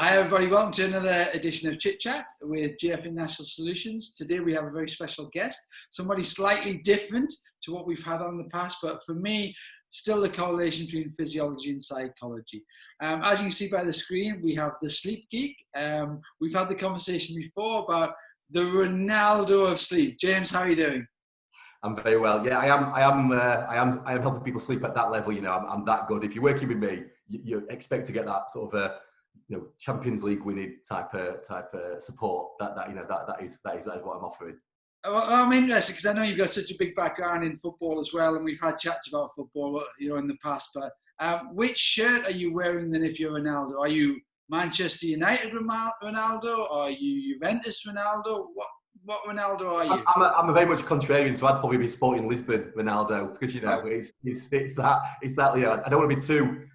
Hi everybody, welcome to another edition of Chit Chat with GFIS National Solutions. Today we have a very special guest, somebody slightly different to what we've had on in the past, but for me, still the correlation between physiology and psychology. As you can see by the screen, we have the sleep geek. We've had the conversation before about the Ronaldo of sleep. James, how are you doing? I'm very well. Yeah, I am helping people sleep at that level. You know, I'm that good. If you're working with me, you expect to get that sort of Champions League winning type of support. That is what I'm offering. Well, I'm interested because I know you've got such a big background in football as well, and we've had chats about football, in the past. But which shirt are you wearing then if you're Ronaldo? Are you Manchester United Ronaldo? Or are you Juventus Ronaldo? What Ronaldo are you? I'm a very much contrarian, so I'd probably be Sporting Lisbon Ronaldo because it's that I don't want to be too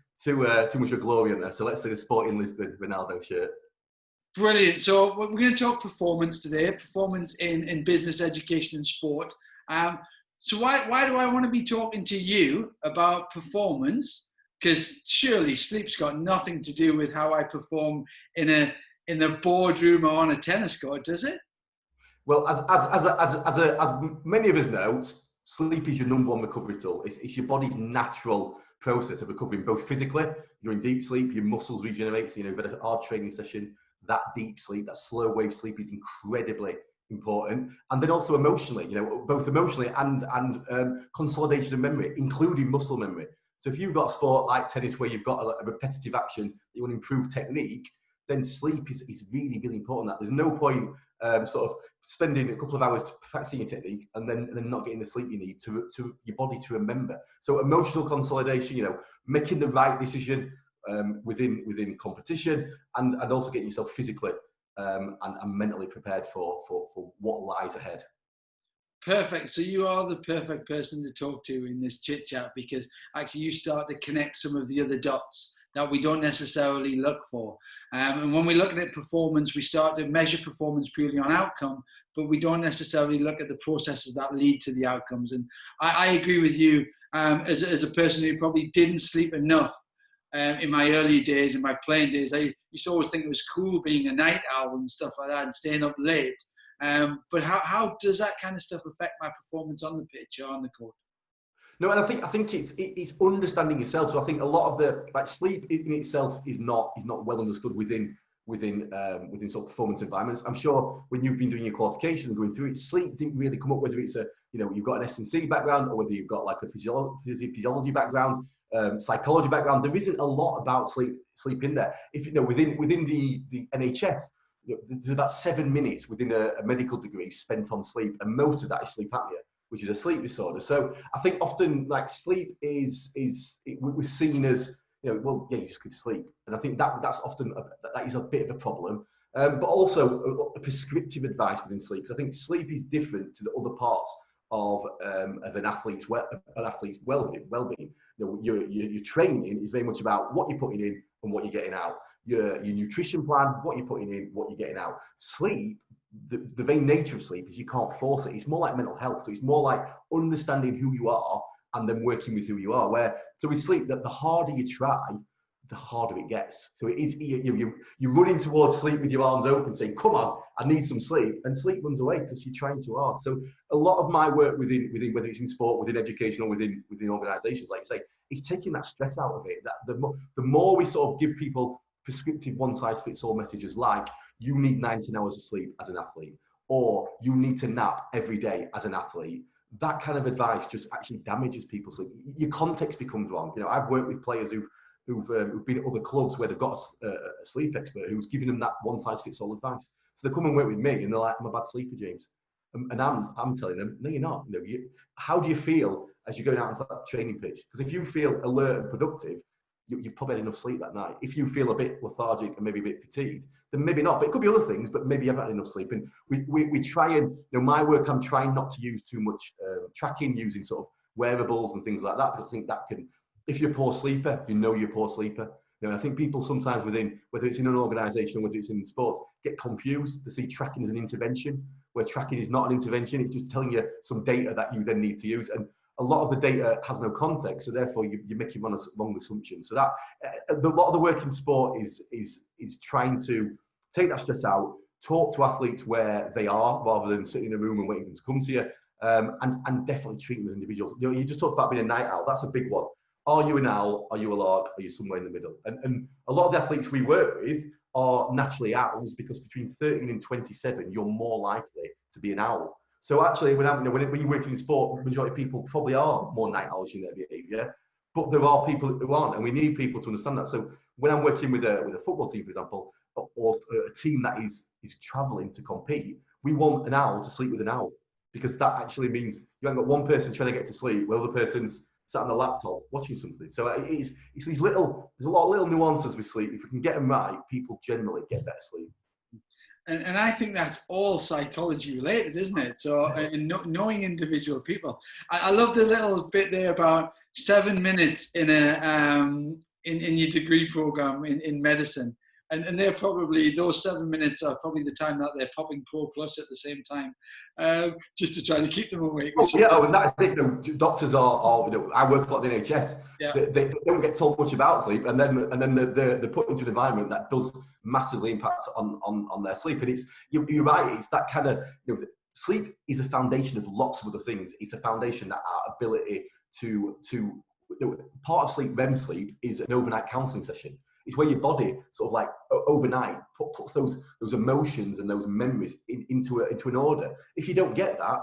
much of a glory on there. So let's say the Sporting Lisbon Ronaldo shirt. Brilliant. So we're going to talk performance today, performance in business, education and sport. So why do I want to be talking to you about performance? Because surely sleep's got nothing to do with how I perform in a boardroom or on a tennis court, does it? Well, as many of us know, sleep is your number one recovery tool. It's your body's natural process of recovering, both physically. You're in deep sleep, your muscles regenerate. So, you've had a hard training session. That deep sleep, that slow wave sleep is incredibly important. And then also emotionally, both emotionally and consolidation of memory, including muscle memory. So if you've got a sport like tennis where you've got a repetitive action, you want to improve technique, then sleep is really, really important. There's no point sort of spending a couple of hours practicing your technique and then not getting the sleep you need to your body to remember. So emotional consolidation, making the right decision within competition and also getting yourself physically and mentally prepared for what lies ahead. Perfect. So you are the perfect person to talk to in this chit chat because actually you start to connect some of the other dots that we don't necessarily look for. And when we're looking at performance, we start to measure performance purely on outcome, but we don't necessarily look at the processes that lead to the outcomes. And I agree with you as a person who probably didn't sleep enough in my early days, in my playing days. I used to always think it was cool being a night owl and stuff like that and staying up late. But how does that kind of stuff affect my performance on the pitch or on the court? No, and I think it's understanding yourself. So I think a lot of the sleep in itself is not well understood within sort of performance environments. I'm sure when you've been doing your qualifications and going through it, sleep didn't really come up, whether it's you've got an S&C background or whether you've got like a physiology background, psychology background. There isn't a lot about sleep in there. If within the NHS, there's about 7 minutes within a medical degree spent on sleep, and most of that is sleep apnea, which is a sleep disorder. So I think often sleep we're seen as you just could sleep, and I think that's often that is a bit of a problem. But also a prescriptive advice within sleep, because I think sleep is different to the other parts of an athlete's well-being. Your training is very much about what you're putting in and what you're getting out. Your nutrition plan, what you're putting in, what you're getting out. Sleep, the very nature of sleep is you can't force it. It's more like mental health. So it's more like understanding who you are and then working with who you are. So with sleep, that the harder you try, the harder it gets. So it is you're running towards sleep with your arms open, saying, "Come on, I need some sleep," and sleep runs away because you're trying too hard. So a lot of my work within whether it's in sport, within education, or within organisations, like you say, is taking that stress out of it. That the more we sort of give people prescriptive one-size-fits-all messages like you need 19 hours of sleep as an athlete, or you need to nap every day as an athlete, that kind of advice just actually damages people's sleep. Your context becomes wrong. I've worked with players who've been at other clubs where they've got a sleep expert who's giving them that one-size-fits-all advice. So they come and work with me and they're like, "I'm a bad sleeper, James." And I'm telling them, "No, you're not. How do you feel as you're going out onto that training pitch? Because if you feel alert and productive, you've probably had enough sleep that night. If you feel a bit lethargic and maybe a bit fatigued, then maybe not. But it could be other things, but maybe you haven't had enough sleep." And we try and, my work, I'm trying not to use too much tracking, using sort of wearables and things like that, because I think that can, if you're a poor sleeper, you're a poor sleeper. I think people sometimes whether it's in an organisation or whether it's in sports, get confused. They see tracking as an intervention, where tracking is not an intervention. It's just telling you some data that you then need to use. And a lot of the data has no context, so therefore you're making wrong assumptions. So that a lot of the work in sport is trying to take that stress out, talk to athletes where they are, rather than sitting in a room and waiting for them to come to you, and definitely treat them as individuals. You know, you just talked about being a night owl. That's a big one. Are you an owl? Are you a lark? Are you somewhere in the middle? And a lot of the athletes we work with are naturally owls, because between 13 and 27, you're more likely to be an owl. So actually, when you're working in sport, the majority of people probably are more night owls in their behaviour, but there are people who aren't, and we need people to understand that. So when I'm working with a football team, for example, or a team that is travelling to compete, we want an owl to sleep with an owl, because that actually means you haven't got one person trying to get to sleep while the other person's sat on the laptop watching something. So it's these little, there's a lot of little nuances with sleep. If we can get them right, people generally get better sleep. And I think that's all psychology related, isn't it? So knowing individual people. I love the little bit there about 7 minutes in in your degree program in medicine. And they're probably, those 7 minutes are probably the time that they're popping Pro Plus at the same time, just to try to keep them awake. And that's it. You know, doctors are you know, I work a lot in the NHS. Yeah. They don't get told much about sleep, and then they're put into an environment that does massively impact on their sleep. And it's you're right. It's that kind of, you know, sleep is a foundation of lots of other things. It's a foundation that our ability to you know, part of sleep, REM sleep, is an overnight counselling session. It's where your body sort of like overnight puts those emotions and those memories into an order. If you don't get that,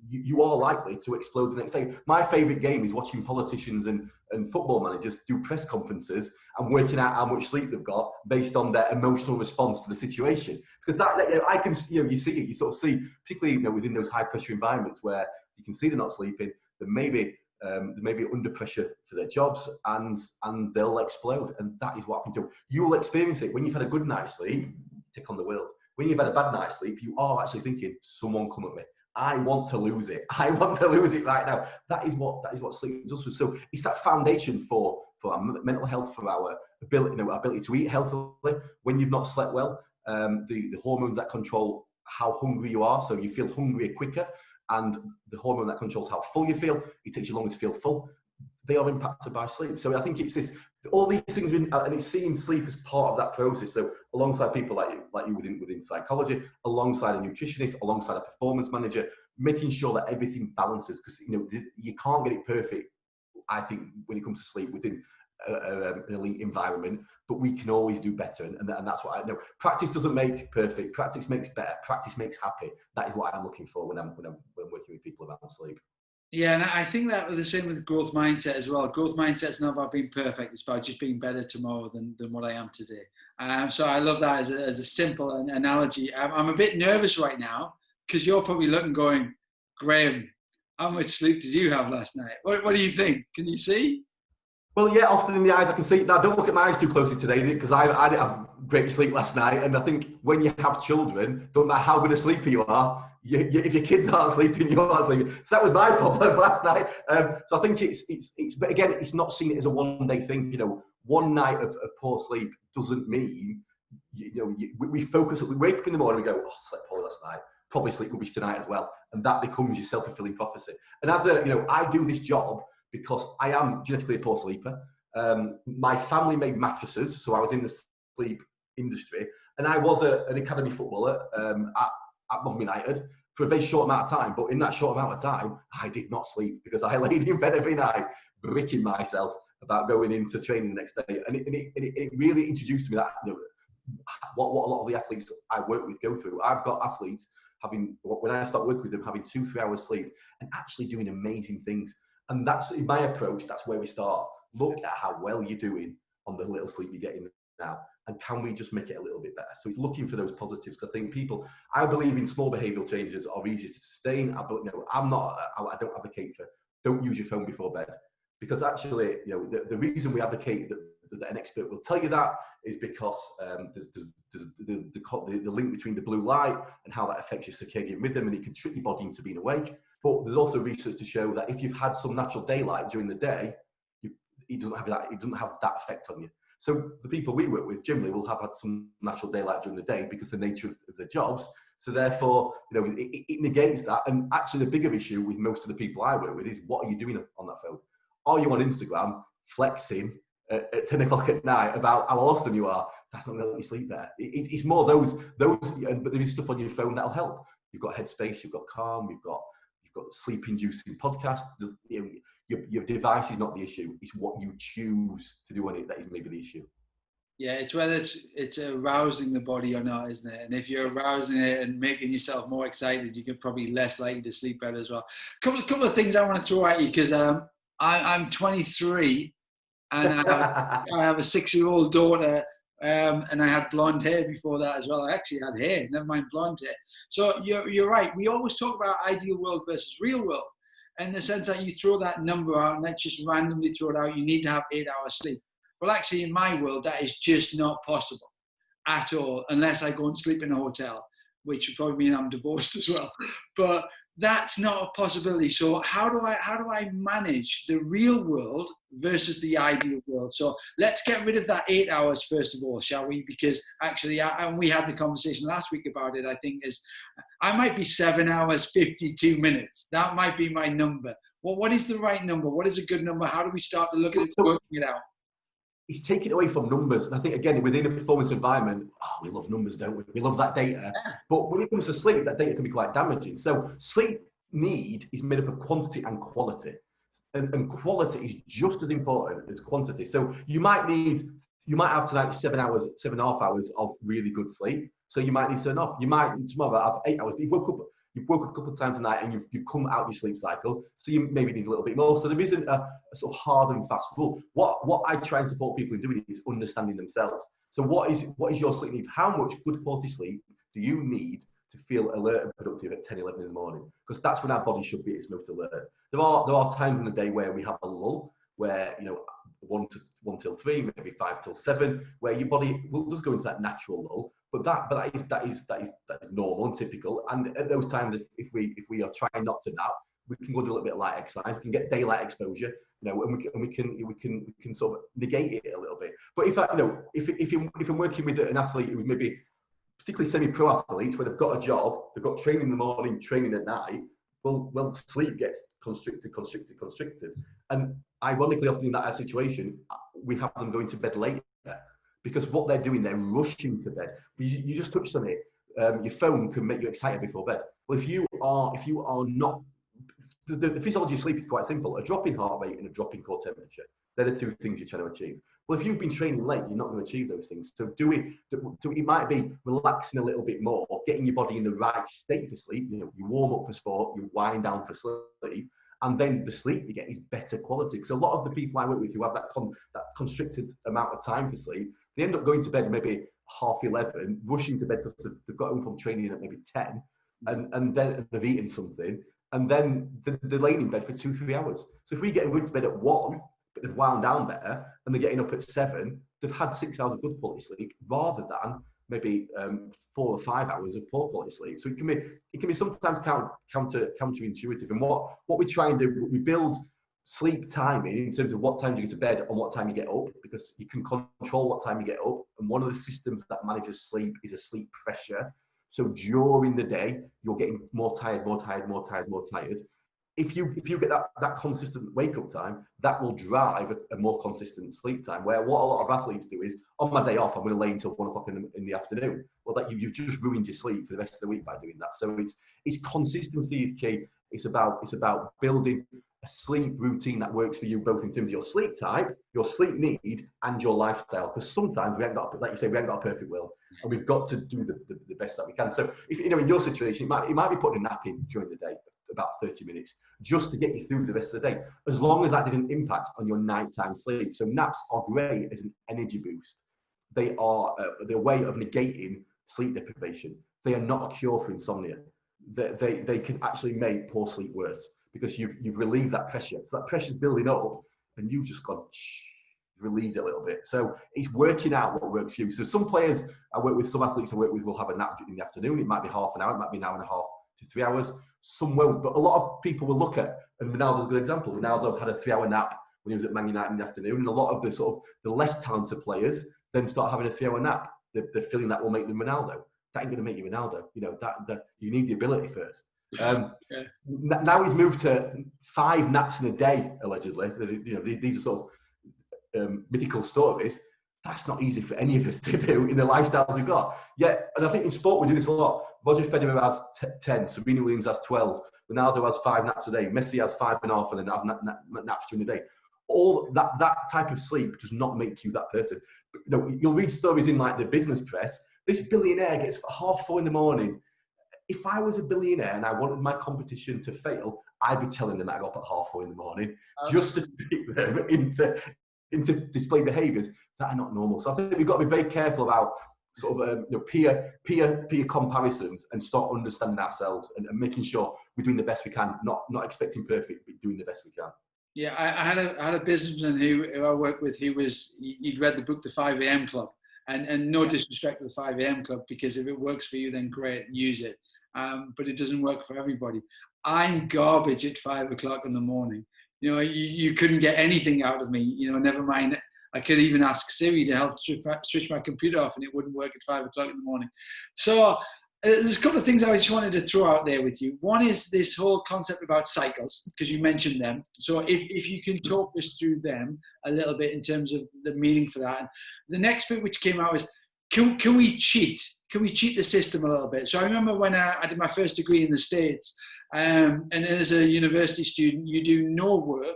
you are likely to explode the next day. My favourite game is watching politicians and football managers do press conferences and working out how much sleep they've got based on their emotional response to the situation. Because that, you know, I can, you know, you see it, you sort of see, particularly, you know, within those high pressure environments where you can see they're not sleeping, they may be under pressure for their jobs, and they'll explode. And that is what happens to you. You'll experience it when you've had a good night's sleep. Tick on the world. When you've had a bad night's sleep, you are actually thinking, someone come at me. I want to lose it. I want to lose it right now. That is what sleep does for us. So it's that foundation for our mental health, for our ability, you know, ability to eat healthily. When you've not slept well, the hormones that control how hungry you are, so you feel hungrier quicker, and the hormone that controls how full you feel, it takes you longer to feel full. They are impacted by sleep. So I think it's this, all these things, and it's seeing sleep as part of that process. So alongside people like you within psychology, alongside a nutritionist, alongside a performance manager, making sure that everything balances, because, you know, you can't get it perfect, I think, when it comes to sleep within an elite environment, but we can always do better, and that's what I know. Practice doesn't make perfect. Practice makes better. Practice makes happy. That is what I'm looking for when I'm working with people about sleep. Yeah, and I think that was the same with growth mindset as well. Growth mindset is not about being perfect; it's about just being better tomorrow than what I am today. So I love that as a simple analogy. I'm a bit nervous right now because you're probably looking, going, Graham, how much sleep did you have last night? What do you think? Can you see? Well, yeah, often in the eyes I can see. Now, don't look at my eyes too closely today, because I didn't have great sleep last night. And I think when you have children, don't matter how good a sleeper you are, if your kids aren't sleeping, you aren't sleeping. So that was my problem last night. So I think but again, it's not seen it as a one-day thing. You know, one night of poor sleep doesn't mean, you know, we focus, we wake up in the morning, we go, oh, I slept poorly last night, probably sleep rubbish tonight as well. And that becomes your self-fulfilling prophecy. And as you know, I do this job because I am genetically a poor sleeper. My family made mattresses, so I was in the sleep industry, and I was an academy footballer at Rotherham United for a very short amount of time. But in that short amount of time, I did not sleep, because I laid in bed every night, bricking myself about going into training the next day. And it really introduced me that, you know, what a lot of the athletes I work with go through. I've got athletes when I start working with them, having 2-3 hours sleep and actually doing amazing things. And that's, in my approach, that's where we start. Look at how well you're doing on the little sleep you're getting now, and can we just make it a little bit better? So it's looking for those positives. I think I believe in small behavioural changes are easier to sustain. I don't advocate for don't use your phone before bed, because actually, you know, the reason we advocate that an expert will tell you that is because there's the link between the blue light and how that affects your circadian rhythm, and it can trick your body into being awake. But there's also research to show that if you've had some natural daylight during the day, it doesn't have that effect on you. So the people we work with generally will have had some natural daylight during the day because the nature of their jobs, So therefore, it negates that. And actually, the bigger issue with most of the people I work with is, what are you doing on that phone? Are you on Instagram flexing at 10 o'clock at night about how awesome you are? That's not going to let you sleep there. It's more those, but there is stuff on your phone that'll help. You've got Headspace, you've got Calm, you've got sleep-inducing podcasts. Your device is not the issue. It's what you choose to do on it that is maybe the issue. Yeah, it's whether it's arousing the body or not, isn't it? And if you're arousing it and making yourself more excited, you're probably less likely to sleep better as well. Couple of things I want to throw at you, because I'm 23 and I have a 6-year-old daughter, and I had blonde hair before that as well. I actually had hair, never mind blonde hair. So you're right. We always talk about ideal world versus real world, in the sense that you throw that number out and let's just randomly throw it out. You need to have 8 hours sleep. Well, actually, in my world, that is just not possible at all, unless I go and sleep in a hotel, which would probably mean I'm divorced as well. But that's not a possibility. So how do I manage the real world versus the ideal world? So let's get rid of that 8 hours first of all, shall we? Because actually, and we had the conversation last week about it, I think, is I might be 7 hours, 52 minutes. That might be my number. Well, what is the right number? What is a good number? How do we start to look at it, working it out? It's taken away from numbers. And I think, again, within a performance environment, we love numbers, don't we? We love that data. Yeah. But when it comes to sleep, that data can be quite damaging. So sleep need is made up of quantity and quality. And quality is just as important as quantity. So you might have tonight 7.5 hours of really good sleep. So you might need to turn off. You might tomorrow have 8 hours. But you've woke up a couple of times a night and you've come out of your sleep cycle, so you maybe need a little bit more. So there isn't a sort of hard and fast rule. What I try and support people in doing is understanding themselves. So what is your sleep need? How much good quality sleep do you need to feel alert and productive at 10, 11 in the morning? Because that's when our body should be at its most alert. There are times in the day where we have a lull, where 1 till 3, maybe 5 till 7, where your body will just go into that natural lull. But that is normal and typical. And at those times, if we are trying not to nap, we can go do a little bit of light exercise. We can get daylight exposure, and we can sort of negate it a little bit. But if I'm working with an athlete who's maybe particularly semi-pro athletes, where they've got a job, they've got training in the morning, training at night, well, sleep gets constricted. And ironically, often in that situation, we have them going to bed later. Because what they're doing, they're rushing to bed. You just touched on it. Your phone can make you excited before bed. Well, if you are not, the physiology of sleep is quite simple. A drop in heart rate and a drop in core temperature. They're the two things you're trying to achieve. Well, if you've been training late, you're not going to achieve those things. So it might be relaxing a little bit more, getting your body in the right state for sleep. You warm up for sport, you wind down for sleep. And then the sleep you get is better quality. Because a lot of the people I work with who have that constricted amount of time for sleep, they end up going to bed maybe 11:30, rushing to bed because they've got home from training at maybe 10, and then they've eaten something, and then they're laying in bed for 2-3 hours. So if we get them going to bed at 1, but they've wound down better, and they're getting up at 7, they've had 6 hours of good quality sleep rather than maybe 4 or 5 hours of poor quality sleep. So it can be sometimes counterintuitive. And what we try and do, we build sleep timing in terms of what time you go to bed and what time you get up, because you can control what time you get up. And one of the systems that manages sleep is a sleep pressure. So during the day, you're getting more tired. If you get that consistent wake up time, that will drive a more consistent sleep time. Where what a lot of athletes do is, on my day off, I'm going to lay until 1 o'clock in the afternoon. Well, that you've just ruined your sleep for the rest of the week by doing that. So it's consistency is key. It's about building a sleep routine that works for you, both in terms of your sleep type, your sleep need, and your lifestyle. Because sometimes we haven't got, like you say, we haven't got a perfect will, and we've got to do the best that we can. So if in your situation, it might be putting a nap in during the day, about 30 minutes, just to get you through the rest of the day, as long as that didn't impact on your nighttime sleep. So naps are great as an energy boost. They are a way of negating sleep deprivation. They are not a cure for insomnia. They can actually make poor sleep worse, because you've relieved that pressure. So that pressure's building up, and you've just gone relieved it a little bit. So it's working out what works for you. So some players some athletes I work with will have a nap in the afternoon. It might be half an hour, it might be an hour and a half to 3 hours. Some won't, but a lot of people will look at, and Ronaldo's a good example. Ronaldo had a 3-hour nap when he was at Man United in the afternoon, and a lot of the less talented players then start having a 3-hour nap. They're feeling that will make them Ronaldo. that ain't going to make you Ronaldo. You know, that you need the ability first. Yeah. Now he's moved to 5 naps in a day, allegedly. You know, these are sort of mythical stories. That's not easy for any of us to do in the lifestyles we've got. Yeah, and I think in sport we do this a lot. Roger Federer has 10, Serena Williams has 12, Ronaldo has 5 naps a day, Messi has 5.5 and then has naps during the day. All that type of sleep does not make you that person. You know, you'll read stories in like the business press. This billionaire gets 4:30 in the morning. If I was a billionaire and I wanted my competition to fail, I'd be telling them that I got up at 4:30 in the morning just to trick them into display behaviours that are not normal. So I think we've got to be very careful about sort of peer comparisons and start understanding ourselves and making sure we're doing the best we can, not expecting perfect, but doing the best we can. Yeah, I had a businessman who I worked with. He'd read the book The 5 a.m. Club, and no disrespect to the 5 a.m. Club, because if it works for you, then great, use it. But it doesn't work for everybody. I'm garbage at 5 o'clock in the morning. You know, you couldn't get anything out of me. You know, never mind. I could even ask Siri to help switch my computer off, and it wouldn't work at 5 o'clock in the morning. So there's a couple of things I just wanted to throw out there with you. One is this whole concept about cycles, because you mentioned them. So if you can talk us through them a little bit in terms of the meaning for that. And the next bit which came out was, can we cheat? Can we cheat the system a little bit? So I remember when I did my first degree in the States, and as a university student, you do no work,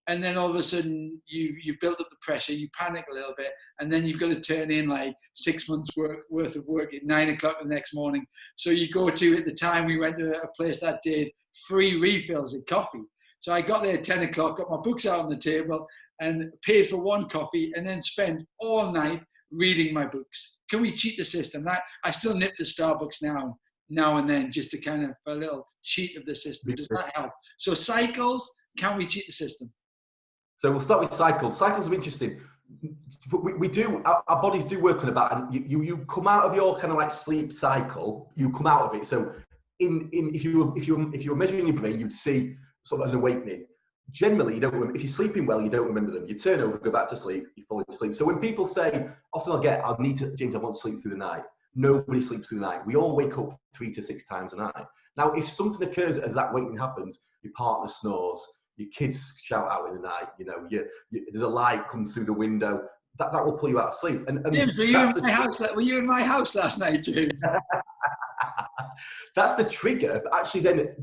and then all of a sudden you build up the pressure, you panic a little bit, and then you've got to turn in like 6 months worth of work at 9 o'clock the next morning. So you go to, at the time we went to a place that did free refills of coffee. So I got there at 10 o'clock, got my books out on the table and paid for one coffee, and then spent all night reading my books. Can we cheat the system? I still nip to Starbucks now and then, just to kind of a little cheat of the system. Does that help? So cycles, can we cheat the system? So we'll start with cycles. Cycles are interesting. We do, our bodies do work on about, and you come out of your kind of like sleep cycle, you come out of it. So if you were measuring your brain, you'd see sort of an awakening. Generally, you don't remember. If you're sleeping well, you don't remember them. You turn over, go back to sleep, you fall into sleep. So when people say, often James, I want to sleep through the night. Nobody sleeps through the night. We all wake up 3 to 6 times a night. Now, if something occurs as that waking happens, your partner snores, your kids shout out in the night, you know, there's a light comes through the window, that will pull you out of sleep. And James, were you in my house last night, James? That's the trigger. But actually, then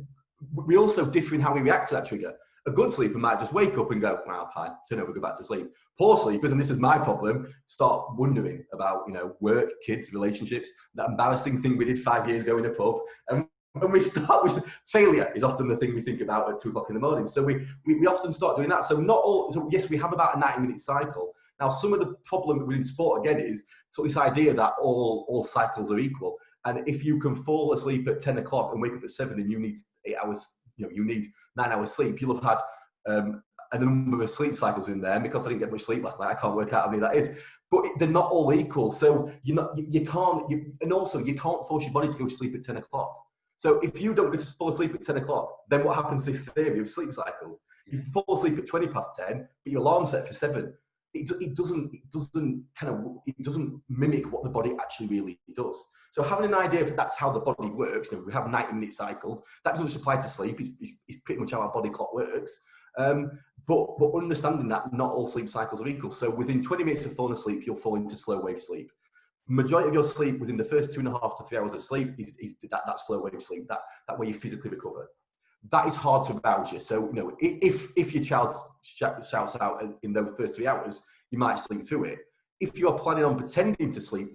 we also differ in how we react to that trigger. A good sleeper might just wake up and go, well, fine, turn over, go back to sleep. Poor sleepers, and this is my problem, start wondering about, you know, work, kids, relationships, that embarrassing thing we did 5 years ago in a pub. And when we start with failure is often the thing we think about at 2 o'clock in the morning. So we often start doing that. So yes, we have about a 90-minute cycle. Now, some of the problem within sport, again, is so this idea that all cycles are equal. And if you can fall asleep at 10 o'clock and wake up at 7 and you need 8 hours, you know, you need 9 hours sleep, you'll have had a number of sleep cycles in there. And because I didn't get much sleep last night, I can't work out how many that is. But they're not all equal. So you can't force your body to go to sleep at 10 o'clock. So if you don't get to fall asleep at 10 o'clock, then what happens to this theory of sleep cycles? You fall asleep at 20 past 10, but your alarm's set for 7. It doesn't mimic what the body actually really does. So having an idea that that's how the body works, you know, we have 90-minute cycles, that doesn't just apply to sleep, it's pretty much how our body clock works. But understanding that not all sleep cycles are equal. So within 20 minutes of falling asleep, you'll fall into slow wave sleep. Majority of your sleep within the first 2.5 to 3 hours of sleep is that slow wave sleep, that way you physically recover. That is hard to arouse you. So, you know, if your child shouts out in those first 3 hours, you might sleep through it. If you're planning on pretending to sleep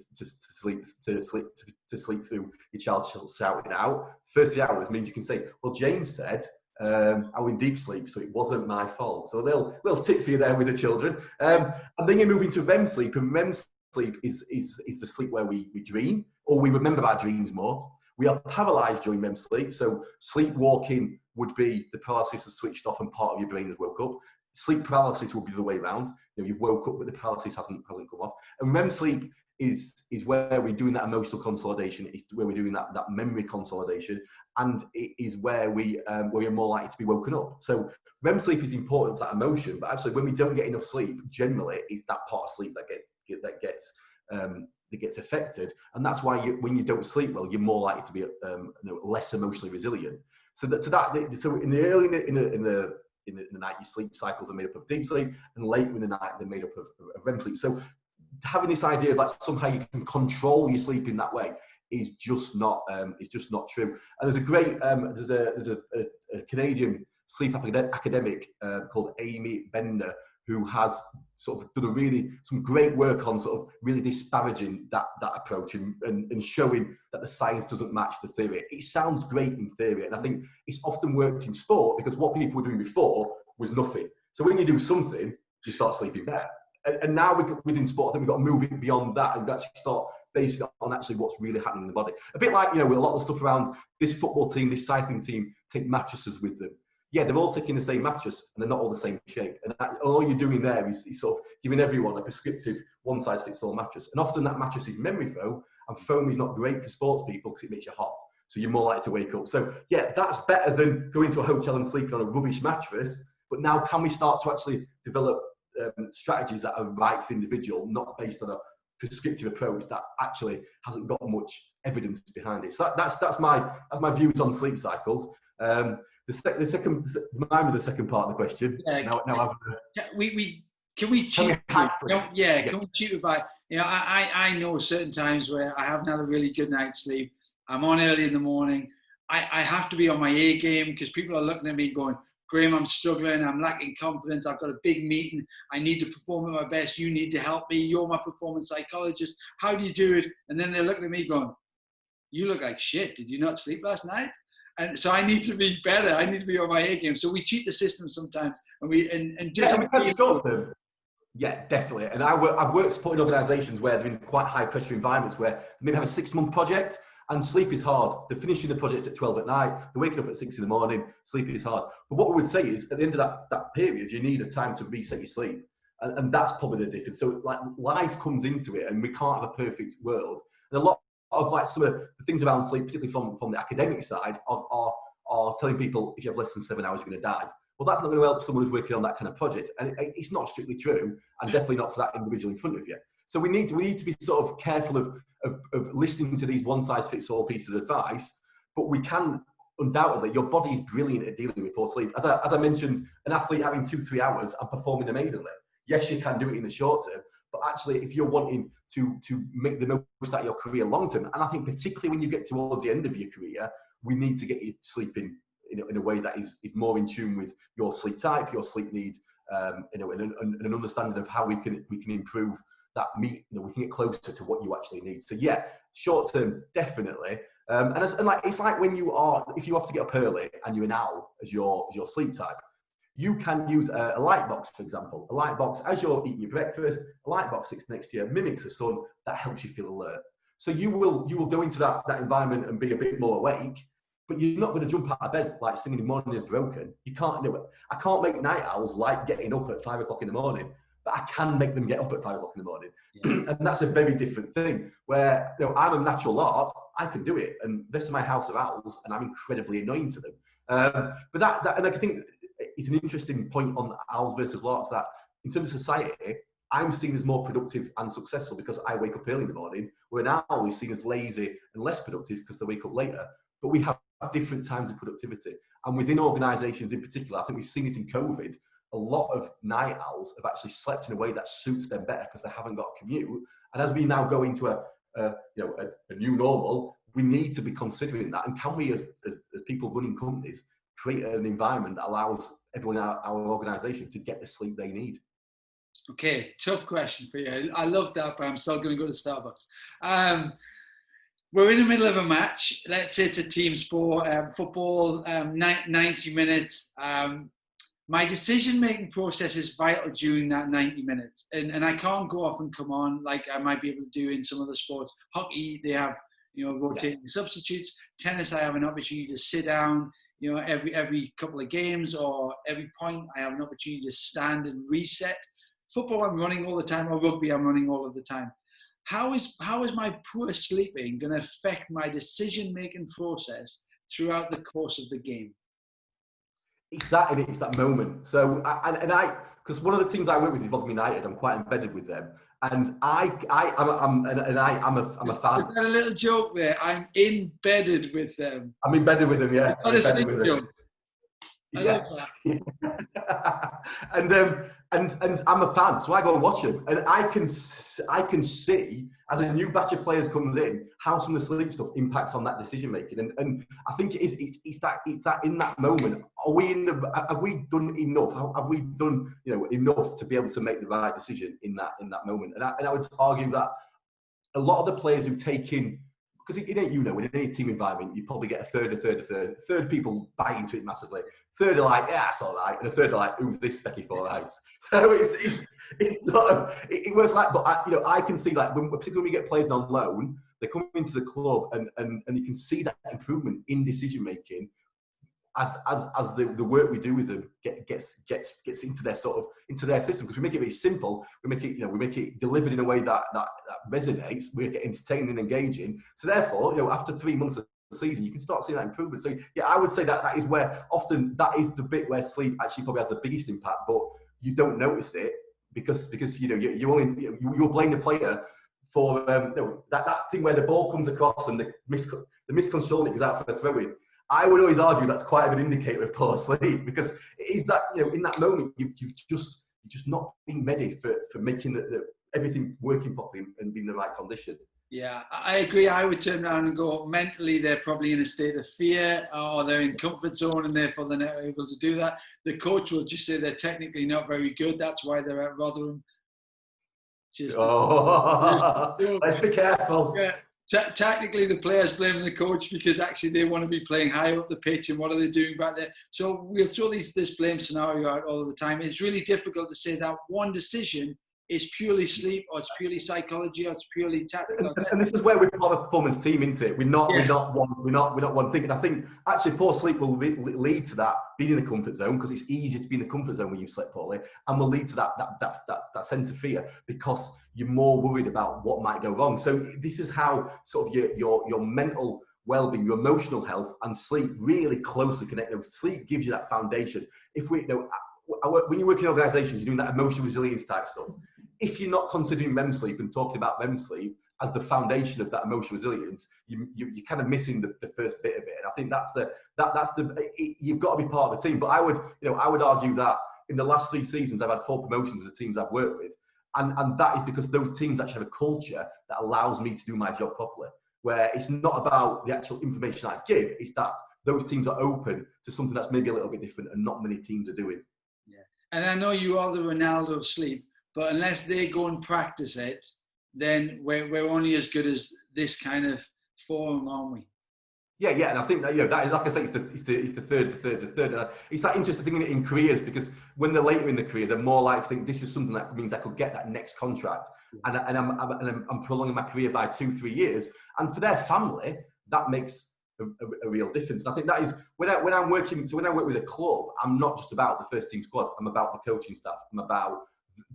through your child shouting out, first 3 hours means you can say, well, James said, I'm in deep sleep, so it wasn't my fault. So little tip for you there with the children. And then you move into REM sleep, and REM sleep is the sleep where we dream, or we remember our dreams more. We are paralyzed during REM sleep. So sleepwalking would be the paralysis has switched off and part of your brain has woke up. Sleep paralysis will be the way around. You know, you've woke up, but the paralysis hasn't come off. And REM sleep is where we're doing that emotional consolidation. It's where we're doing that memory consolidation, and it is where we are more likely to be woken up. So REM sleep is important for that emotion, but actually when we don't get enough sleep, generally it's that part of sleep that gets gets affected, and that's why when you don't sleep well, you're more likely to be less emotionally resilient. So in the night, your sleep cycles are made up of deep sleep, and late in the night they're made up of REM sleep. So having this idea of like somehow you can control your sleep in that way is just not true. And there's a great there's a Canadian sleep academic called Amy Bender, who has sort of done some great work on sort of really disparaging that approach and showing that the science doesn't match the theory. It sounds great in theory, and I think it's often worked in sport because what people were doing before was nothing. So when you do something, you start sleeping better. And now within sport, I think we've got to move it beyond that and actually start basing it on actually what's really happening in the body. A bit like, with a lot of the stuff around this football team, this cycling team, take mattresses with them. Yeah, they're all taking the same mattress and they're not all the same shape. And all you're doing there is sort of giving everyone a prescriptive one-size-fits-all mattress. And often that mattress is memory foam, and foam is not great for sports people because it makes you hot. So you're more likely to wake up. So yeah, that's better than going to a hotel and sleeping on a rubbish mattress. But now can we start to actually develop strategies that are right for the individual, not based on a prescriptive approach that actually hasn't got much evidence behind it. So that's my views on sleep cycles. The second part of the question. Yeah, can we cheat? Can we cheat by? I know certain times where I haven't had a really good night's sleep. I'm on early in the morning. I have to be on my A game because people are looking at me going, Graham, I'm struggling. I'm lacking confidence. I've got a big meeting. I need to perform at my best. You need to help me. You're my performance psychologist. How do you do it? And then they're looking at me going, you look like shit. Did you not sleep last night? And so I need to be better. I need to be on my A game. So we cheat the system sometimes. Yeah, definitely. And I've worked supporting organisations where they're in quite high pressure environments where they maybe have a 6-month project and sleep is hard. They're finishing the project at 12 at night. They're waking up at 6 in the morning. Sleep is hard. But what we would say is at the end of that period, you need a time to reset your sleep. And that's probably the difference. So like life comes into it and we can't have a perfect world. And a lot of like some of the things around sleep, particularly from the academic side, are telling people if you have less than 7 hours, you're going to die. Well, that's not going to help someone who's working on that kind of project. And it's not strictly true, and definitely not for that individual in front of you. So we need to be sort of careful of listening to these one-size-fits-all pieces of advice, but we can undoubtedly, your body is brilliant at dealing with poor sleep. As I mentioned, an athlete having 2-3 hours and performing amazingly. Yes, you can do it in the short term, but actually, if you're wanting to make the most out of your career long term, and I think particularly when you get towards the end of your career, we need to get you sleeping in a way that is more in tune with your sleep type, your sleep need, and an understanding of how we can improve that we can get closer to what you actually need. So yeah, short term, definitely. It's like if you have to get up early and you're an owl as your sleep type, you can use a light box, for example. A light box, as you're eating your breakfast, a light box sits next to you, mimics the sun, that helps you feel alert. So you will go into that environment and be a bit more awake, but you're not going to jump out of bed like singing the morning is broken. You can't do it. I can't make night owls like getting up at 5 o'clock in the morning, but I can make them get up at 5 o'clock in the morning. Yeah. And that's a very different thing where, I'm a natural lark, I can do it. And this is my house of owls and I'm incredibly annoying to them. But and I think it's an interesting point on owls versus larks that in terms of society, I'm seen as more productive and successful because I wake up early in the morning, where an owl is seen as lazy and less productive because they wake up later. But we have different times of productivity. And within organisations in particular, I think we've seen it in COVID, a lot of night owls have actually slept in a way that suits them better because they haven't got a commute. And as we now go into a new normal, we need to be considering that. And can we, as people running companies, create an environment that allows everyone in our organisation to get the sleep they need? Okay, tough question for you. I love that, but I'm still going to go to Starbucks. We're in the middle of a match. Let's say it's a team sport, football, 90 minutes. My decision-making process is vital during that 90 minutes. And I can't go off and come on like I might be able to do in some other sports. Hockey, they have, rotating substitutes. Tennis, I have an opportunity to sit down, every couple of games or every point I have an opportunity to stand and reset. Football, I'm running all the time, or rugby, I'm running all of the time. How is my poor sleeping going to affect my decision-making process throughout the course of the game? It's that moment. So, because one of the teams I work with is Rotherham United, I'm quite embedded with them. And I'm a fan. Is that a little joke there? I'm embedded with them. I'm embedded with them, yeah. Not a sleep joke. I love that. and I'm a fan, so I go and watch them, and I can see as a new batch of players comes in how some of the sleep stuff impacts on that decision making, and I think it's that in that moment, have we done enough? Have we done enough to be able to make the right decision in that moment? And I would argue that a lot of the players who take in, because it ain't, in any team environment, you probably get a third people buy into it massively. Third are like, yeah, it's all right. And a third are like, who's this specky for ice? So it's sort of, it works like, but I can see like, particularly when we get players on loan, they come into the club and you can see that improvement in decision making as the work we do with them gets into their system, because we make it very simple. We make it delivered in a way that resonates. We get entertaining and engaging. So therefore, after 3 months of the season, you can start seeing that improvement. So yeah, I would say that is where often that is the bit where sleep actually probably has the biggest impact, but you don't notice it because you'll blame the player for that thing where the ball comes across and the misconstruing it is out for the throw-in. I would always argue that's quite a good indicator of poor sleep, because it is that in that moment you've just not been ready for making everything working properly and being in the right condition. Yeah, I agree. I would turn around and go, mentally they're probably in a state of fear, or they're in comfort zone and therefore they're not able to do that. The coach will just say they're technically not very good. That's why they're at Rotherham. Let's be careful. Yeah. Technically, the players blaming the coach because actually they want to be playing higher up the pitch, and what are they doing back there? So we'll throw this blame scenario out all the time. It's really difficult to say that one decision is purely sleep, or it's purely psychology, or it's purely tactical. And this is where we're part of a performance team, isn't it? We're not one thing. And I think actually poor sleep will lead to that being in the comfort zone, because it's easier to be in the comfort zone when you've slept poorly, and will lead to that sense of fear because you're more worried about what might go wrong. So this is how sort of your mental well-being, your emotional health, and sleep really closely connect. Sleep gives you that foundation. If when you work in organisations, you're doing that emotional resilience type stuff. If you're not considering REM sleep and talking about REM sleep as the foundation of that emotional resilience, you're kind of missing the first bit of it. And I think you've got to be part of the team. But I would argue that in the last 3 seasons, I've had 4 promotions with the teams I've worked with. And that is because those teams actually have a culture that allows me to do my job properly, where it's not about the actual information I give, it's that those teams are open to something that's maybe a little bit different and not many teams are doing. Yeah. And I know you are the Ronaldo of sleep, but unless they go and practice it, then we're only as good as this kind of forum, aren't we? Yeah, and I think that that is, like I say, it's the third. It's that interesting thing in careers, because when they're later in the career, they're more likely to think this is something that means I could get that next contract, and I'm prolonging my career by 2-3 years, and for their family that makes a real difference. And I think that is when I work with a club, I'm not just about the first team squad. I'm about the coaching staff. I'm about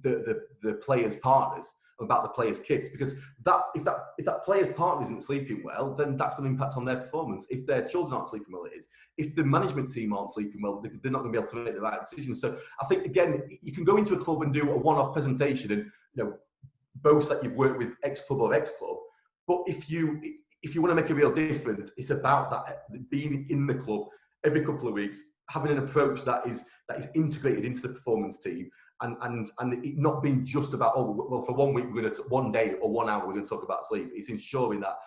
the players' partners. About the players' kids, because if that player's partner isn't sleeping well, then that's going to impact on their performance. If their children aren't sleeping well, it is. If the management team aren't sleeping well, they're not going to be able to make the right decisions. So I think, again, you can go into a club and do a one-off presentation and boast that you've worked with X club or X club, but if you want to make a real difference, it's about that being in the club every couple of weeks, having an approach that is integrated into the performance team. And it not being just about, for 1 week, one day or 1 hour, we're going to talk about sleep. It's ensuring that,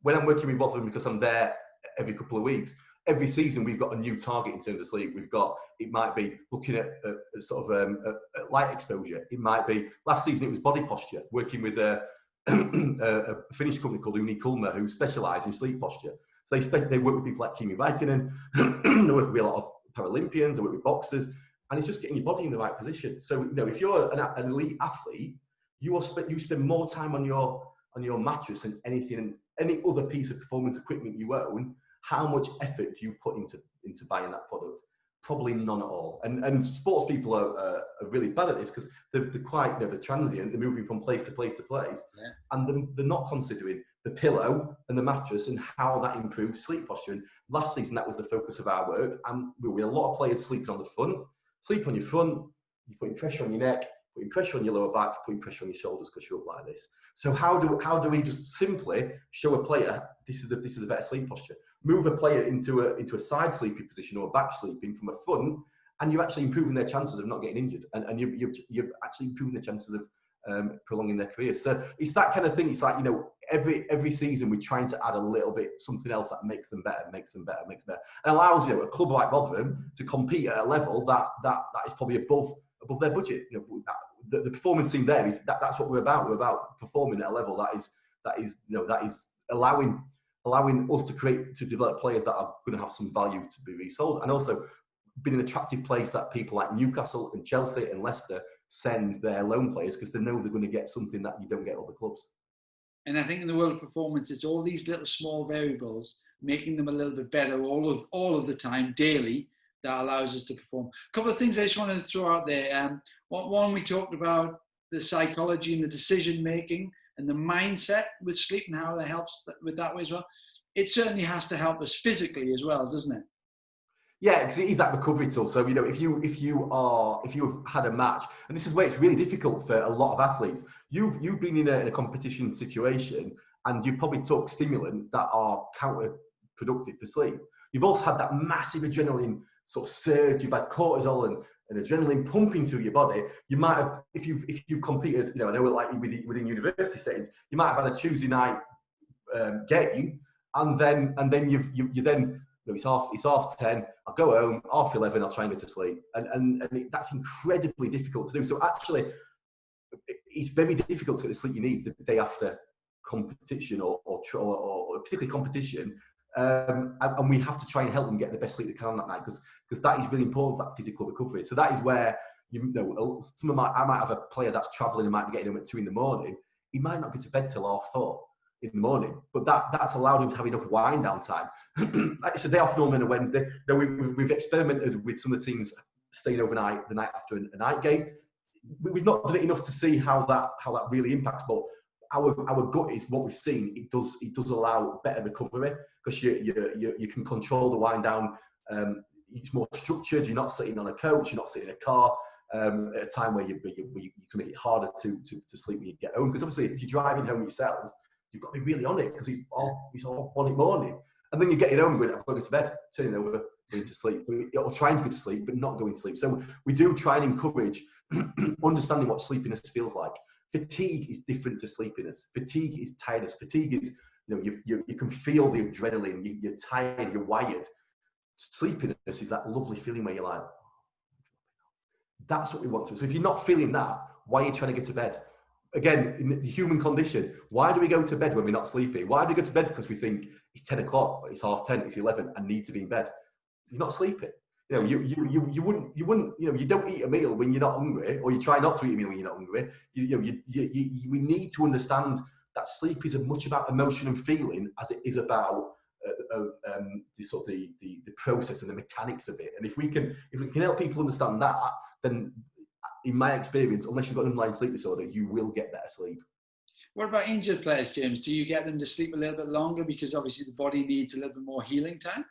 when I'm working with Rotherham, because I'm there every couple of weeks, every season we've got a new target in terms of sleep. It might be looking at sort of light exposure. It might be, last season it was body posture, working with a Finnish company called Uni Kulma, who specialise in sleep posture. So they work with people like Kimi Räikkönen, they work with a lot of Paralympians, they work with boxers. And it's just getting your body in the right position. So, if you're an elite athlete, you spend more time on your mattress than any other piece of performance equipment you own. How much effort do you put into buying that product? Probably none at all. And sports people are really bad at this, because they're quite they're transient. They're moving from place to place to place, yeah. And they're not considering the pillow and the mattress and how that improves sleep posture. And last season, that was the focus of our work. And we had a lot of players sleeping on the front. Sleep on your front, you're putting pressure on your neck, putting pressure on your lower back, putting pressure on your shoulders because you're up like this. So how do we just simply show a player this is the better sleep posture? Move a player into a side sleeping position or a back sleeping from a front, and you're actually improving their chances of not getting injured, and you're actually improving their chances of prolonging their careers. So it's that kind of thing. It's like, every season we're trying to add a little bit, something else that makes them better, and allows a club like Rotherham to compete at a level that is probably above their budget. The performance team there is that's what we're about. We're about performing at a level that is allowing us to develop players that are going to have some value to be resold, and also been an attractive place that people like Newcastle and Chelsea and Leicester send their loan players because they know they're going to get something that you don't get at other clubs. And I think in the world of performance, it's all these little small variables, making them a little bit better all of the time, daily, that allows us to perform. A couple of things I just wanted to throw out there. One, we talked about the psychology and the decision making and the mindset with sleep and how that helps with that way as well. It certainly has to help us physically as well, doesn't it? Yeah, because it is that recovery tool. So if you've had a match, and this is where it's really difficult for a lot of athletes. You've been in a competition situation, and you've probably took stimulants that are counterproductive for sleep. You've also had that massive adrenaline sort of surge. You've had cortisol and adrenaline pumping through your body. You might have, if you've competed, I know like within university settings, you might have had a Tuesday night game, and then you then. It's 10:30. I'll go home, 11:30. I'll try and get to sleep, and that's incredibly difficult to do. So actually, it's very difficult to get the sleep you need the day after competition or particularly competition. And we have to try and help them get the best sleep they can on that night because that is really important for that physical recovery. So that is where I might have a player that's travelling and might be getting home at 2 a.m. He might not go to bed till 4:30 in the morning, but that's allowed him to have enough wind down time. Like it's a day off normally on a Wednesday. We've experimented with some of the teams staying overnight the night after a night game. We've not done it enough to see how that really impacts, but our gut is what we've seen. It does allow better recovery because you can control the wind down. It's more structured. You're not sitting on a coach. You're not sitting in a car. At a time where you can make it harder to sleep when you get home. Because obviously, if you're driving home yourself, you've got to be really on it because it's off one in the morning. And then you're getting home going, I've got to go to bed, turning over, going to sleep. Or trying to go to sleep, but not going to sleep. So we do try and encourage understanding what sleepiness feels like. Fatigue is different to sleepiness. Fatigue is tiredness. Fatigue is, you can feel the adrenaline. You're tired, you're wired. Sleepiness is that lovely feeling where you're like, that's what we want to. So if you're not feeling that, why are you trying to get to bed? Again, in the human condition, why do we go to bed when we're not sleepy? Why do we go to bed? Because we think it's 10 o'clock, it's 10:30, it's 11, I need to be in bed. You're not sleeping. You wouldn't, you don't eat a meal when you're not hungry, or you try not to eat a meal when you're not hungry. We need to understand that sleep is as much about emotion and feeling as it is about the process and the mechanics of it. And if we can help people understand that, then in my experience, unless you've got an underlying sleep disorder, you will get better sleep. What about injured players, James? Do you get them to sleep a little bit longer because obviously the body needs a little bit more healing time?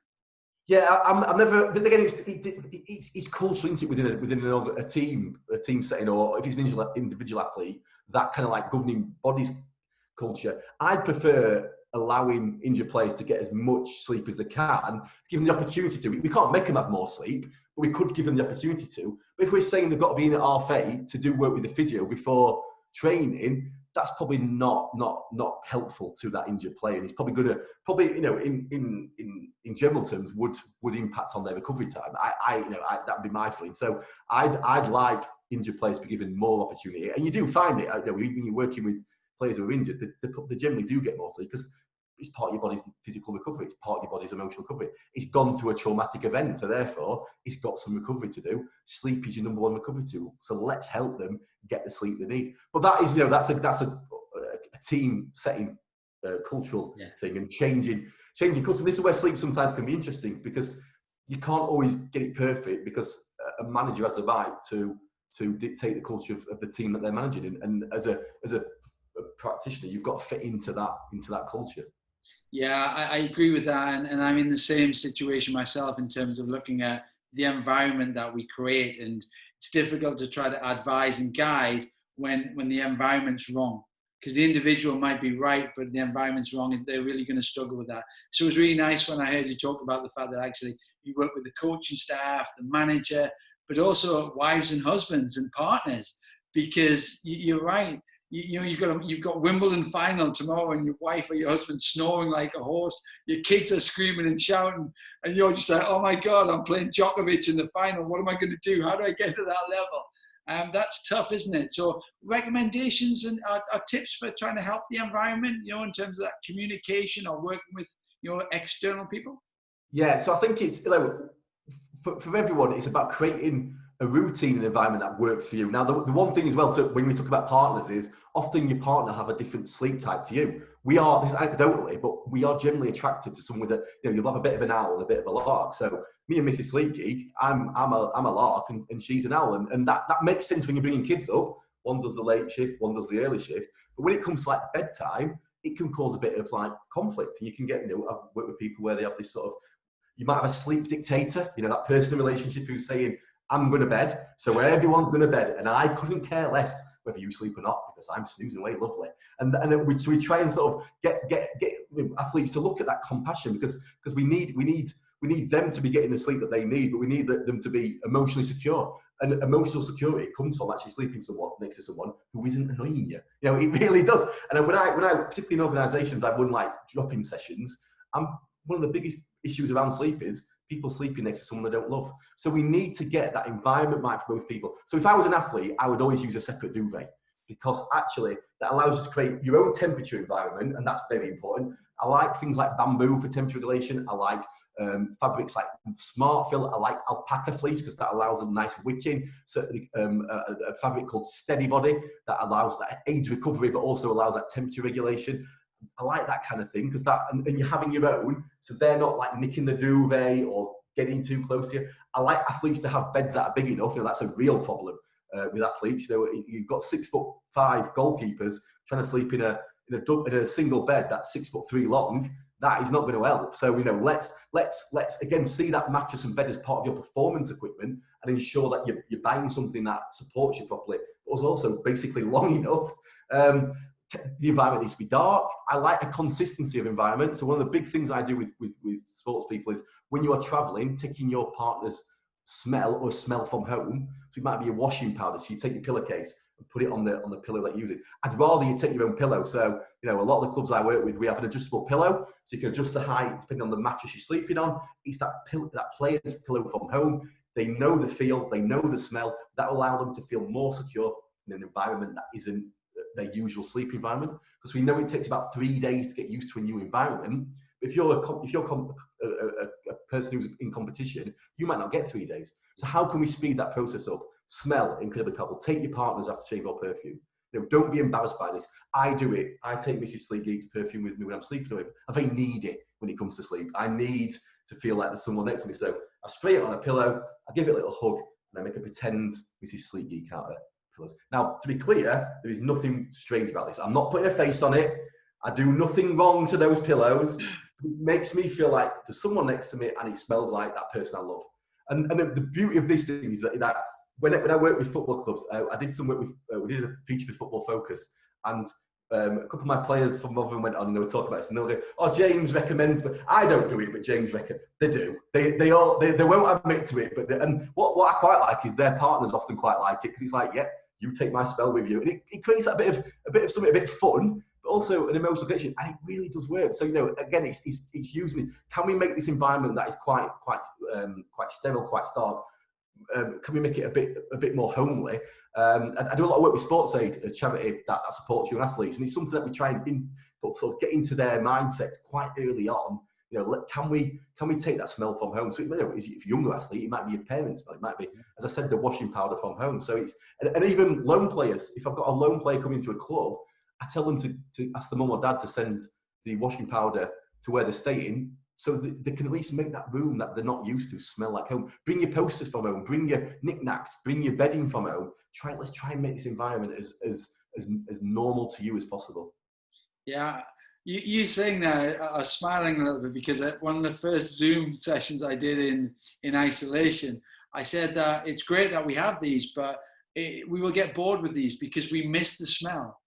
Yeah, I'm never. But again, it's culture, isn't it, within a team setting, or if he's an individual athlete, that kind of like governing bodies culture. I'd prefer allowing injured players to get as much sleep as they can, give them the opportunity to. We can't make them have more sleep, but we could give them the opportunity to. But if we're saying they've got to be in at 8:30 to do work with the physio before training, that's probably not helpful to that injured player. And it's probably going to, in general terms, would impact on their recovery time. That'd be my feeling. So I'd like injured players to be given more opportunity. And you do find it, when you're working with players who are injured, they generally do get more sleep because it's part of your body's physical recovery. It's part of your body's emotional recovery. It's gone through a traumatic event, so therefore it's got some recovery to do. Sleep is your number one recovery tool. So let's help them get the sleep they need. But that is, that's a team setting cultural thing, and changing culture. This is where sleep sometimes can be interesting because you can't always get it perfect because a manager has the right to dictate the culture of the team that they're managing, and as a practitioner, you've got to fit into that culture. Yeah, I agree with that, and I'm in the same situation myself in terms of looking at the environment that we create. And it's difficult to try to advise and guide when the environment's wrong, because the individual might be right, but the environment's wrong, and they're really going to struggle with that. So it was really nice when I heard you talk about the fact that actually you work with the coaching staff, the manager, but also wives and husbands and partners, because you're right. You've got Wimbledon final tomorrow, and your wife or your husband snoring like a horse. Your kids are screaming and shouting, and you're just like, "Oh my God, I'm playing Djokovic in the final. What am I going to do? How do I get to that level?" That's tough, isn't it? So, recommendations and tips for trying to help the environment, in terms of that communication or working with external people. Yeah, so I think it's for everyone, it's about creating a routine and environment that works for you. Now, the one thing as well, so when we talk about partners, is often your partner have a different sleep type to you. This is anecdotally, but we are generally attracted to someone that, you'll have a bit of an owl and a bit of a lark. So me and Mrs. Sleep Geek, I'm a lark and she's an owl. And that makes sense when you're bringing kids up. One does the late shift, one does the early shift. But when it comes to like bedtime, it can cause a bit of like conflict. And you can get, I've worked with people where they have this sort of, you might have a sleep dictator, that person in a relationship who's saying, I'm going to bed, so where everyone's going to bed, and I couldn't care less whether you sleep or not, because I'm snoozing away lovely. And then we try and sort of get athletes to look at that compassion, because we need them to be getting the sleep that they need, but we need them to be emotionally secure. And emotional security comes from actually sleeping next to someone who isn't annoying you. It really does. And when I particularly in organisations, I've run like drop-in sessions. One of the biggest issues around sleep is people sleeping next to someone they don't love. So we need to get that environment right for both people. So if I was an athlete, I would always use a separate duvet, because actually that allows you to create your own temperature environment, and that's very important. I like things like bamboo for temperature regulation. I like fabrics like smart fill. I like alpaca fleece because that allows a nice wicking. Certainly a fabric called Steady Body that allows that aids recovery, but also allows that temperature regulation. I like that kind of thing, because and you're having your own, so they're not like nicking the duvet or getting too close to you. I like athletes to have beds that are big enough. That's a real problem with athletes. You've got 6'5" goalkeepers trying to sleep in a single bed that's 6'3" long. That is not going to help. So let's again see that mattress and bed as part of your performance equipment, and ensure that you're buying something that supports you properly, but was also basically long enough. The environment needs to be dark. I like a consistency of environment. So one of the big things I do with sports people is, when you are traveling, taking your partner's smell from home. So it might be a washing powder. So you take your pillowcase and put it on the pillow that you're using. I'd rather you take your own pillow. So, a lot of the clubs I work with, we have an adjustable pillow. So you can adjust the height depending on the mattress you're sleeping on. It's that player's pillow from home. They know the feel, they know the smell. That will allow them to feel more secure in an environment that isn't their usual sleep environment, because we know it takes about 3 days to get used to a new environment. If you're a person who's in competition, you might not get 3 days. So how can we speed that process up? Smell, incredibly powerful. Take your partners after shave or perfume. Don't be embarrassed by this. I do it. I take Mrs. Sleep Geek's perfume with me when I'm sleeping away. I very need it when it comes to sleep. I need to feel like there's someone next to me. So I spray it on a pillow, I give it a little hug, and I make a pretend Mrs. Sleep Geek out of it. Now, to be clear, there is nothing strange about this. I'm not putting a face on it. I do nothing wrong to those pillows. It makes me feel like there's someone next to me, and it smells like that person I love. And the beauty of this thing is that when I work with football clubs, I did some work with, we did a feature with Football Focus, and a couple of my players from Rotherham went on and they were talking about this, and they'll go, "Oh, James recommends," but I don't do it, but James recommends. They do. They won't admit to it, but and what I quite like is their partners often quite like it, because it's like, yeah, you take my spell with you, and it creates that bit of something a bit fun, but also an emotional connection, and it really does work. So again, it's using it. Can we make this environment that is quite sterile, quite stark? Can we make it a bit more homely? I do a lot of work with SportsAid, a charity that supports young athletes, and it's something that we try and sort of get into their mindsets quite early on. Can we take that smell from home? So if you're a younger athlete, it might be your parents' smell. It might be, as I said, the washing powder from home. So and even loan players. If I've got a loan player coming to a club, I tell them to ask the mum or dad to send the washing powder to where they're staying, so they can at least make that room that they're not used to smell like home. Bring your posters from home, bring your knickknacks, bring your bedding from home. Let's try and make this environment as normal to you as possible. Yeah, You saying that, I was smiling a little bit because at one of the first Zoom sessions I did in isolation, I said that it's great that we have these, but we will get bored with these because we miss the smell.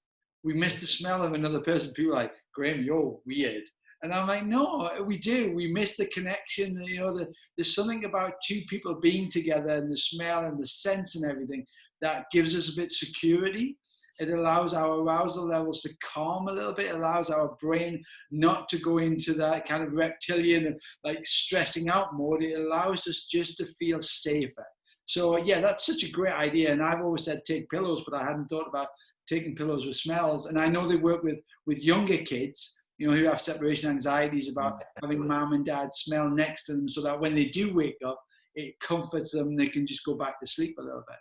We miss the smell of another person. People are like, Graham, you're weird. And I'm like, no, we do. We miss the connection. You know, there's something about two people being together and the smell and the sense and everything that gives us a bit security. It allows our arousal levels to calm a little bit. It allows our brain not to go into that kind of reptilian, like stressing out mode. It allows us just to feel safer. So yeah, that's such a great idea. And I've always said take pillows, but I hadn't thought about taking pillows with smells. And I know they work with younger kids, you know, who have separation anxieties about having mom and dad smell next to them so that when they do wake up, it comforts them. They can just go back to sleep a little bit.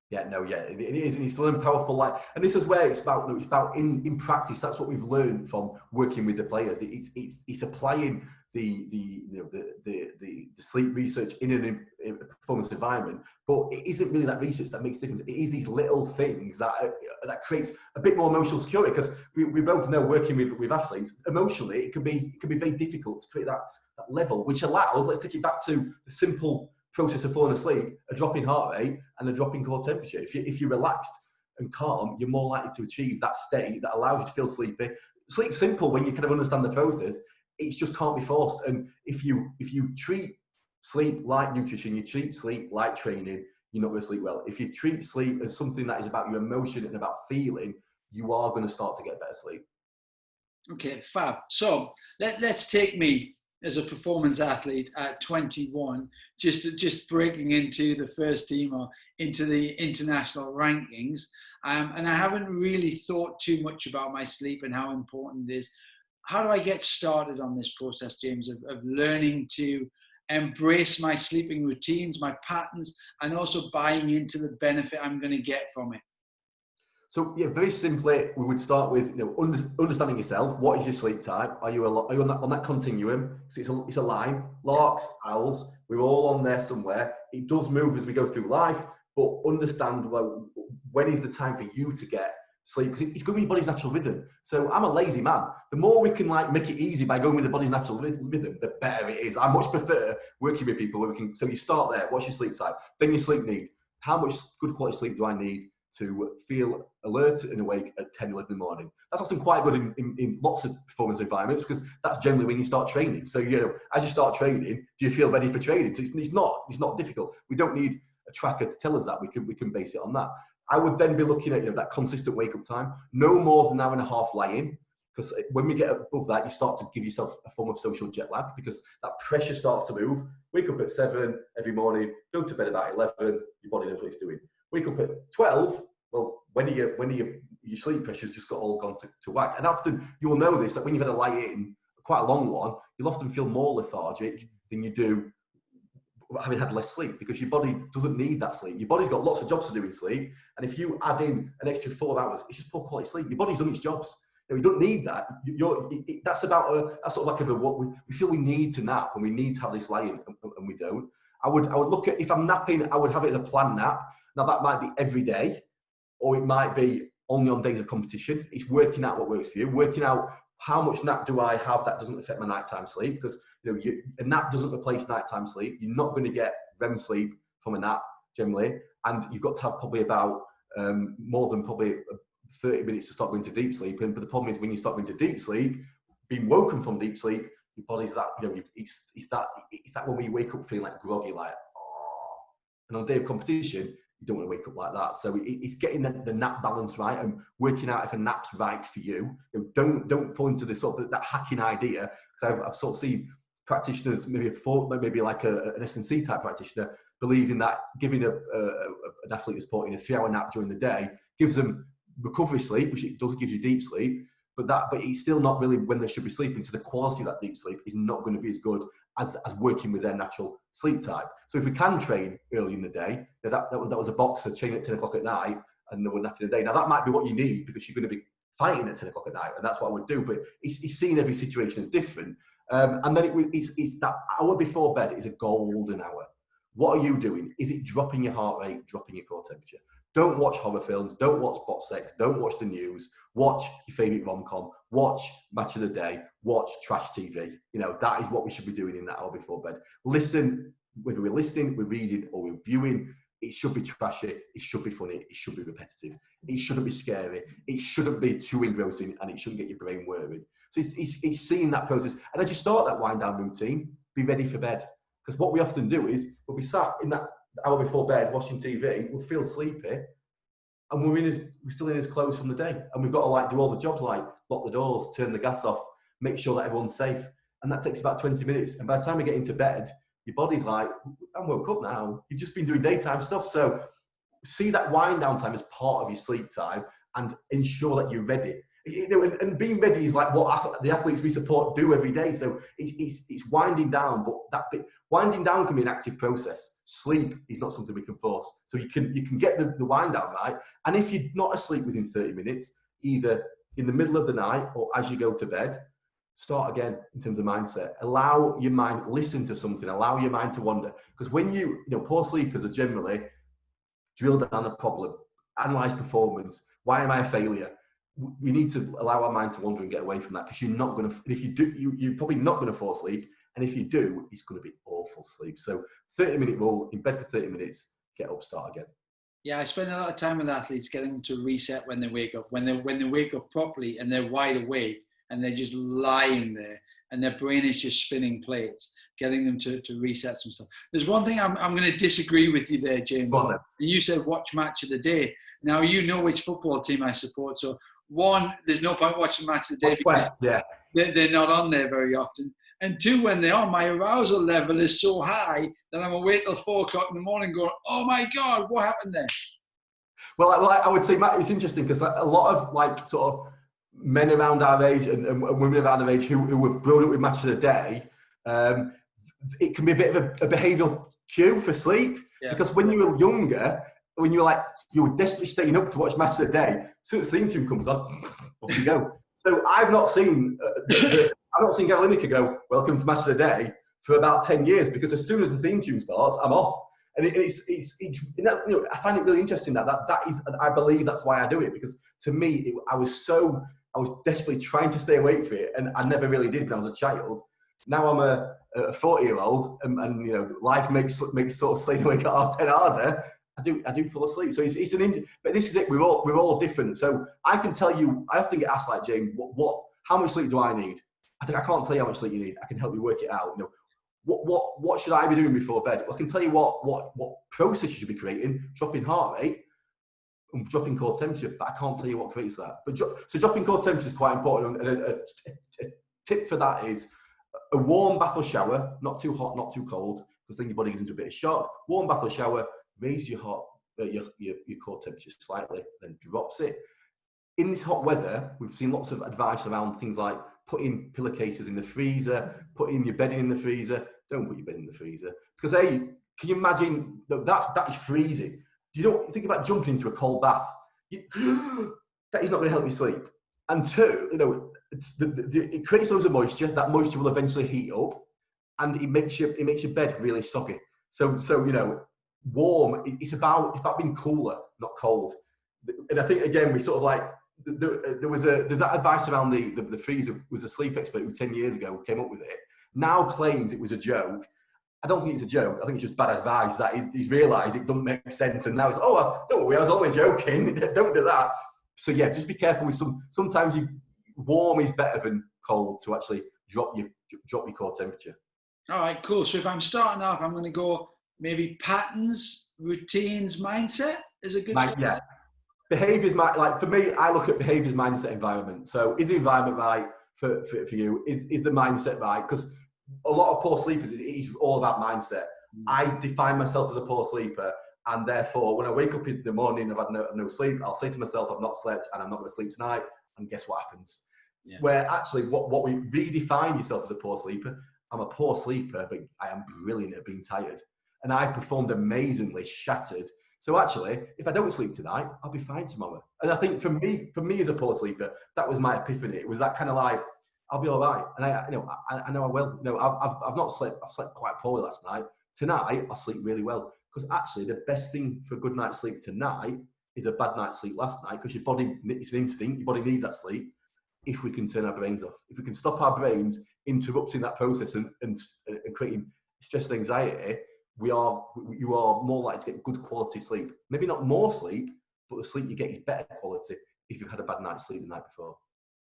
Yeah, no, yeah, it is, and it's still a powerful light. And this is where it's about in practice. That's what we've learned from working with the players. It's applying the sleep research in a performance environment, but it isn't really that research that makes a difference. It is these little things that creates a bit more emotional security, because we both know working with athletes emotionally it can be very difficult to create that level, which allows, let's take it back to the simple process of falling asleep, a drop in heart rate and a drop in core temperature. If you're relaxed and calm, you're more likely to achieve that state that allows you to feel sleepy. Sleep's simple when you kind of understand the process. It just can't be forced. And if you treat sleep like nutrition, you treat sleep like training, you're not going to sleep well. If you treat sleep as something that is about your emotion and about feeling, you are going to start to get better sleep. Okay, fab. So let's take me as a performance athlete at 21, just breaking into the first team or into the international rankings. And I haven't really thought too much about my sleep and how important it is. How do I get started on this process, James, of learning to embrace my sleeping routines, my patterns, and also buying into the benefit I'm going to get from it? So yeah, very simply, we would start with understanding yourself. What is your sleep type? Are you on that continuum? So it's a line. Larks, owls, we're all on there somewhere. It does move as we go through life, but understand when is the time for you to get sleep, because it's going to be your body's natural rhythm. So I'm a lazy man. The more we can make it easy by going with the body's natural rhythm, the better it is. I much prefer working with people where we can. So you start there. What's your sleep type? Then your sleep need. How much good quality sleep do I need to feel alert and awake at 10, 11 in the morning? That's often quite good in lots of performance environments, because that's generally when you start training. So, as you start training, do you feel ready for training? So it's not difficult. We don't need a tracker to tell us that. We can base it on that. I would then be looking at that consistent wake up time, no more than an hour and a half lying, because when we get above that, you start to give yourself a form of social jet lag, because that pressure starts to move. Wake up at 7 every morning, go to bed about 11, your body knows what it's doing. Wake up at 12, well, when your sleep pressure's just got all gone to whack. And often you'll know this, that when you've had a lie in, quite a long one, you'll often feel more lethargic than you do having had less sleep, because your body doesn't need that sleep. Your body's got lots of jobs to do in sleep, and if you add in an extra 4 hours, it's just poor quality sleep. Your body's done its jobs. You don't need that. That's sort of like what we feel we need to nap, and we need to have this lie in, and we don't. I would look at, if I'm napping, I would have it as a planned nap. Now that might be every day, or it might be only on days of competition. It's working out what works for you, working out how much nap do I have that doesn't affect my nighttime sleep, because a nap doesn't replace nighttime sleep. You're not going to get REM sleep from a nap generally, and you've got to have probably about more than probably 30 minutes to start going to deep sleep. But the problem is, when you start going to deep sleep, being woken from deep sleep, your body's that, it's that when we wake up feeling like groggy, like, oh. And on a day of competition, you don't want to wake up like that. So it's getting the nap balance right and working out if a nap's right for you. Don't fall into this sort of that hacking idea, because I've sort of seen practitioners, maybe like an S&C type practitioner, believing that giving an athlete that's put in a 3-hour nap during the day gives them recovery sleep, which it does give you deep sleep, but it's still not really when they should be sleeping. So the quality of that deep sleep is not going to be as good as working with their natural sleep type. So if we can train early in the day, that was a boxer training at 10 o'clock at night and they were napping a day. Now that might be what you need, because you're going to be fighting at 10 o'clock at night, and that's what I would do. But it's seeing every situation as different. And then it's that hour before bed is a golden hour. What are you doing? Is it dropping your heart rate, dropping your core temperature? Don't watch horror films. Don't watch bot sex. Don't watch the news. Watch your favourite rom-com. Watch Match of the Day. Watch trash TV. You know, that is what we should be doing in that hour before bed. Listen, whether we're listening, we're reading, or we're viewing, it should be trashy. It should be funny. It should be repetitive. It shouldn't be scary. It shouldn't be too engrossing, and it shouldn't get your brain whirring. So it's seeing that process. And as you start that wind down routine, be ready for bed. Because what we often do is we'll be sat in that hour before bed watching TV, we'll feel sleepy, and we're still in his clothes from the day, and we've got to like do all the jobs like lock the doors, turn the gas off, make sure that everyone's safe, and that takes about 20 minutes. And by the time we get into bed, your body's like, I'm woke up now. You've just been doing daytime stuff. So see that wind down time as part of your sleep time, and ensure that you're ready. You know, and being ready is like what the athletes we support do every day. So it's winding down, but that bit, winding down can be an active process. Sleep is not something we can force. So you can get the wind down right. And if you're not asleep within 30 minutes, either in the middle of the night or as you go to bed, start again in terms of mindset. Allow your mind, listen to something, allow your mind to wander. Because when you know, poor sleepers are generally drill down a problem, analyze performance. Why am I a failure? We need to allow our mind to wander and get away from that, because you're not going to, if you do, you're probably not going to fall asleep. And if you do, it's going to be awful sleep. So 30-minute rule, in bed for 30 minutes, get up, start again. Yeah, I spend a lot of time with athletes getting them to reset when they wake up. When they wake up properly and they're wide awake and they're just lying there and their brain is just spinning plates, getting them to reset some stuff. There's one thing I'm going to disagree with you there, James. You said watch Match of the Day. Now, you know which football team I support. So, one, there's no point watching Match of the Day because they're not on there very often. And two, when they are, my arousal level is so high that I'm awake till 4 o'clock in the morning going, oh my God, what happened there? Well, I would say, Matt, it's interesting because a lot of like sort of men around our age and women around our age who have grown up with Match of the Day, it can be a bit of a behavioural cue for sleep. Yeah. Because when you were younger, when you were desperately staying up to watch Match of the Day, as soon as the theme tune comes on, off you go. So I've not seen Gary Lineker go, welcome to Match of the Day, for about 10 years, because as soon as the theme tune starts, I'm off. And it's you know, I find it really interesting that is, I believe that's why I do it, because to me, I was desperately trying to stay awake for it, and I never really did when I was a child. Now I'm a 40-year-old, and you know, life makes sort of staying awake at 10:30 harder. I do fall asleep. So but this is it. We're all different. So I can tell you, I often get asked like, James, how much sleep do I need? I can't tell you how much sleep you need. I can help you work it out. You know, what should I be doing before bed? Well, I can tell you what process you should be creating: dropping heart rate and dropping core temperature. But I can't tell you what creates that. But so dropping core temperature is quite important. And a tip for that is a warm bath or shower, not too hot, not too cold, because then your body gets into a bit of shock. Warm bath or shower raises your core temperature slightly, then drops it. In this hot weather, we've seen lots of advice around things like putting pillowcases in the freezer, putting your bedding in the freezer. Don't put your bed in the freezer, because can you imagine that is freezing? You don't think about jumping into a cold bath. That is not going to help you sleep. And two, you know, it creates loads of moisture. That moisture will eventually heat up, and it makes your bed really soggy. So you know, warm. It's about being cooler, not cold. And I think again, we sort of like there's that advice around the freezer. Was a sleep expert who 10 years ago came up with it. Now claims it was a joke. I don't think it's a joke. I think it's just bad advice that he's realised it doesn't make sense. And now it's, don't worry, I was only joking. Don't do that. So yeah, just be careful with sometimes warm is better than cold to actually drop your core temperature. All right, cool. So if I'm starting off, I'm going to go maybe patterns, routines, mindset is a good start. Yeah. Behaviours, like for me, I look at behaviours, mindset, environment. So is the environment right for you? Is the mindset right? Because a lot of poor sleepers, it's all about mindset. I define myself as a poor sleeper, and therefore when I wake up in the morning, I've had no sleep, I'll say to myself, I've not slept and I'm not going to sleep tonight, and guess what happens? Yeah. Where actually what we redefine yourself as a poor sleeper, I'm a poor sleeper, but I am brilliant at being tired. And I've performed amazingly, shattered. So actually, if I don't sleep tonight, I'll be fine tomorrow. And I think for me as a poor sleeper, that was my epiphany. It was that kind of like, I'll be all right. And I know I will. No, I've not slept. I've slept quite poorly last night. Tonight, I'll sleep really well. Because actually, the best thing for a good night's sleep tonight is a bad night's sleep last night, because your body, it's an instinct, your body needs that sleep. If we can turn our brains off, if we can stop our brains interrupting that process and creating stress and anxiety, you are more likely to get good quality sleep. Maybe not more sleep, but the sleep you get is better quality if you've had a bad night's sleep the night before.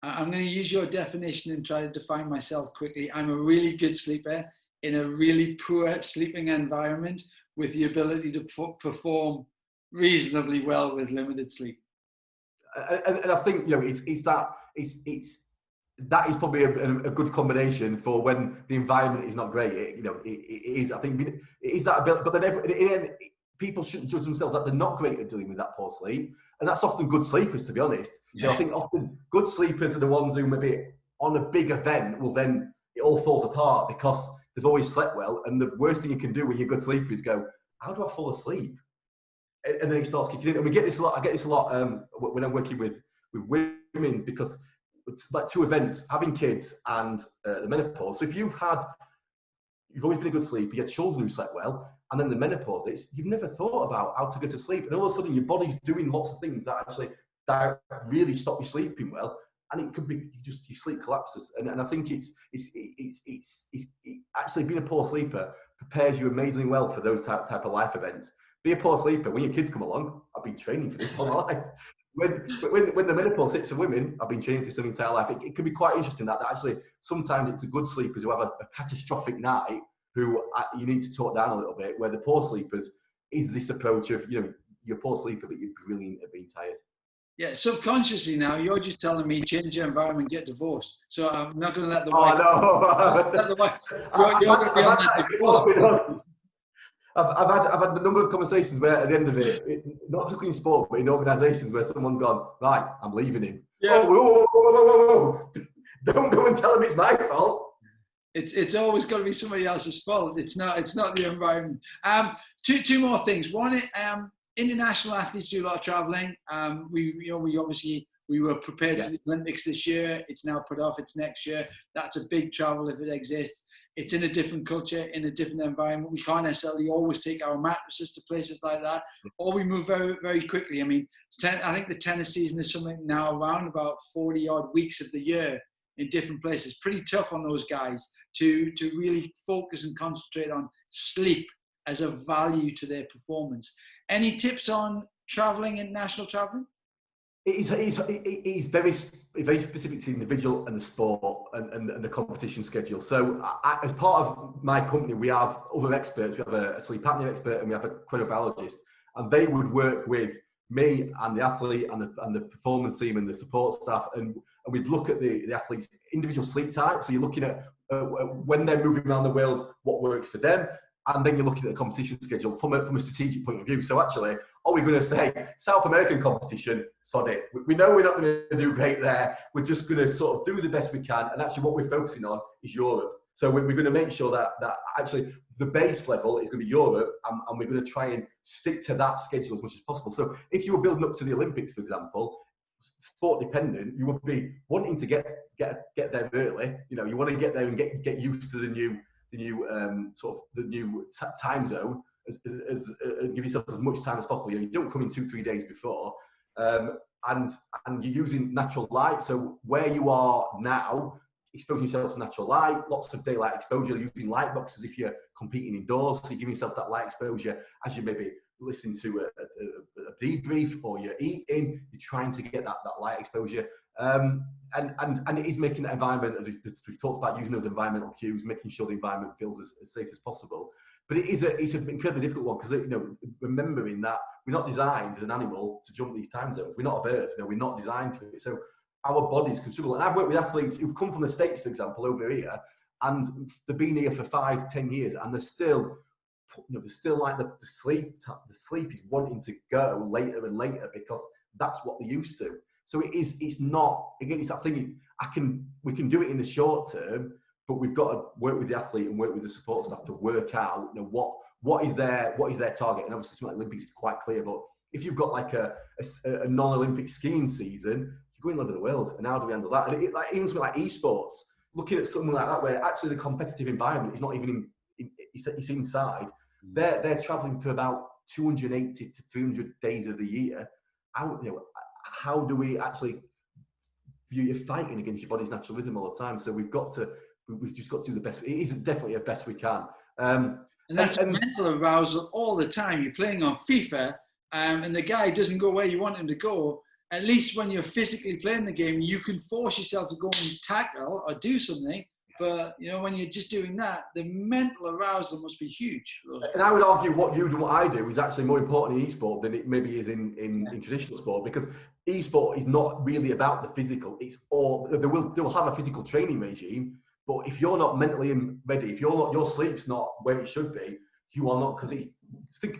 I'm going to use your definition and try to define myself quickly. I'm a really good sleeper in a really poor sleeping environment with the ability to perform reasonably well with limited sleep. And I think, you know, that is probably a good combination for when the environment is not great. It is. I think it is that ability, but then people shouldn't judge themselves that they're not great at dealing with that poor sleep, and that's often good sleepers, to be honest. Yeah. You know, I think often good sleepers are the ones who maybe on a big event will then it all falls apart because they've always slept well, and the worst thing you can do when you're a good sleeper is go, how do I fall asleep? And then it starts kicking in, and we get this a lot. I get this a lot when I'm working with women, because it's like two events: having kids and the menopause. So if you've always been a good sleeper, you had children who slept well, and then the menopause, you've never thought about how to go to sleep, and all of a sudden your body's doing lots of things that really stop you sleeping well, and it could be just your sleep collapses. And I think it's actually being a poor sleeper prepares you amazingly well for those type of life events. Be a poor sleeper when your kids come along. I've been training for this all my life. When the menopause hits for women, I've been training for this my entire life. It can be quite interesting that actually sometimes it's the good sleepers who have a catastrophic night who you need to talk down a little bit, where the poor sleepers is this approach of, you know, you're a poor sleeper, but you're brilliant at being tired. Yeah, subconsciously now, you're just telling me change your environment, get divorced. So I'm not going to let the wife... You're going to be on that divorce. I've had a number of conversations where at the end of it, not just in sport, but in organisations where someone's gone, right, I'm leaving him. Yeah. Whoa. Don't go and tell him it's my fault. It's always got to be somebody else's fault. It's not the environment. Two more things. One, international athletes do a lot of travelling. We were prepared for the Olympics this year. It's now put off. It's next year. That's a big travel if it exists. It's in a different culture, in a different environment. We can't necessarily always take our mattresses to places like that, or we move very, very quickly. I mean, I think the tennis season is something now around about 40 odd weeks of the year in different places. Pretty tough on those guys to really focus and concentrate on sleep as a value to their performance. Any tips on traveling, international traveling? It is very specific to the individual and the sport and the competition schedule. So as part of my company, we have other experts. We have a sleep apnea expert and we have a chronobiologist, and they would work with me and the athlete and the performance team and the support staff, and we'd look at the athlete's individual sleep type. So you're looking at when they're moving around the world, what works for them. And then you're looking at the competition schedule from a strategic point of view. So actually, are we going to say, South American competition, sod it. We know we're not going to do great there. We're just going to sort of do the best we can. And actually what we're focusing on is Europe. So we're going to make sure that actually the base level is going to be Europe, and we're going to try and stick to that schedule as much as possible. So if you were building up to the Olympics, for example, sport dependent, you would be wanting to get there early. You know, you want to get there and get used to the new time zone, as give yourself as much time as possible. You know, you don't come in 2-3 days before, and you're using natural light. So where you are now, exposing yourself to natural light, lots of daylight exposure, using light boxes if you're competing indoors. So you're giving yourself that light exposure as you maybe listen to a debrief or you're eating. You're trying to get that light exposure. And it is making that environment, as we've talked about, using those environmental cues, making sure the environment feels as safe as possible. But it's an incredibly difficult one, because, you know, remembering that we're not designed as an animal to jump these time zones. We're not a bird. You know, we're not designed for it. So our bodies can struggle. And I've worked with athletes who've come from the States, for example, over here, and they've been here for 5-10 years, and they're still, you know, they're still like the sleep is wanting to go later and later because that's what they're used to. So it's not, again, it's that thing, we can do it in the short term, but we've got to work with the athlete and work with the support staff to work out, you know, what is their target. And obviously something like Olympics is quite clear, but if you've got like a non-Olympic skiing season, you're going all over the world, and how do we handle that? And like even something like esports, looking at something like that where actually the competitive environment is not even it's inside. They're traveling for about 280 to 300 days of the year. how do we actually view you fighting against your body's natural rhythm all the time? So we've just got to do the best. It is definitely the best we can. And that's mental arousal all the time. You're playing on FIFA, and the guy doesn't go where you want him to go. At least when you're physically playing the game, you can force yourself to go and tackle or do something. But when you're just doing that, the mental arousal must be huge. And I would argue what you do and what I do is actually more important in e-sport than it maybe is in traditional sport, because e-sport is not really about the physical. It's all they will have a physical training regime, but if you're not mentally ready, if your sleep's not where it should be, you are not. Because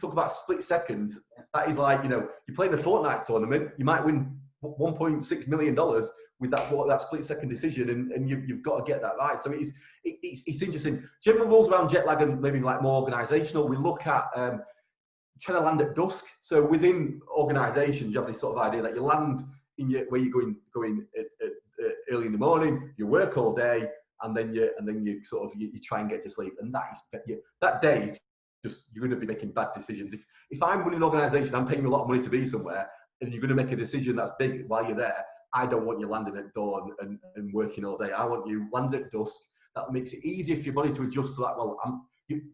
talk about split seconds. That is like you're playing a Fortnite tournament. You might win $1.6 million with that split second decision, and you've got to get that right. So it's interesting. General rules around jet lag and maybe like more organisational. We look at trying to land at dusk. So within organisations, you have this sort of idea that you land where you're going early in the morning. You work all day, and then you try and get to sleep. And that day, you're going to be making bad decisions. If I'm running an organisation, I'm paying you a lot of money to be somewhere, and you're going to make a decision that's big while you're there. I don't want you landing at dawn and working all day. I want you landing at dusk. That makes it easier for your body to adjust to that. Well,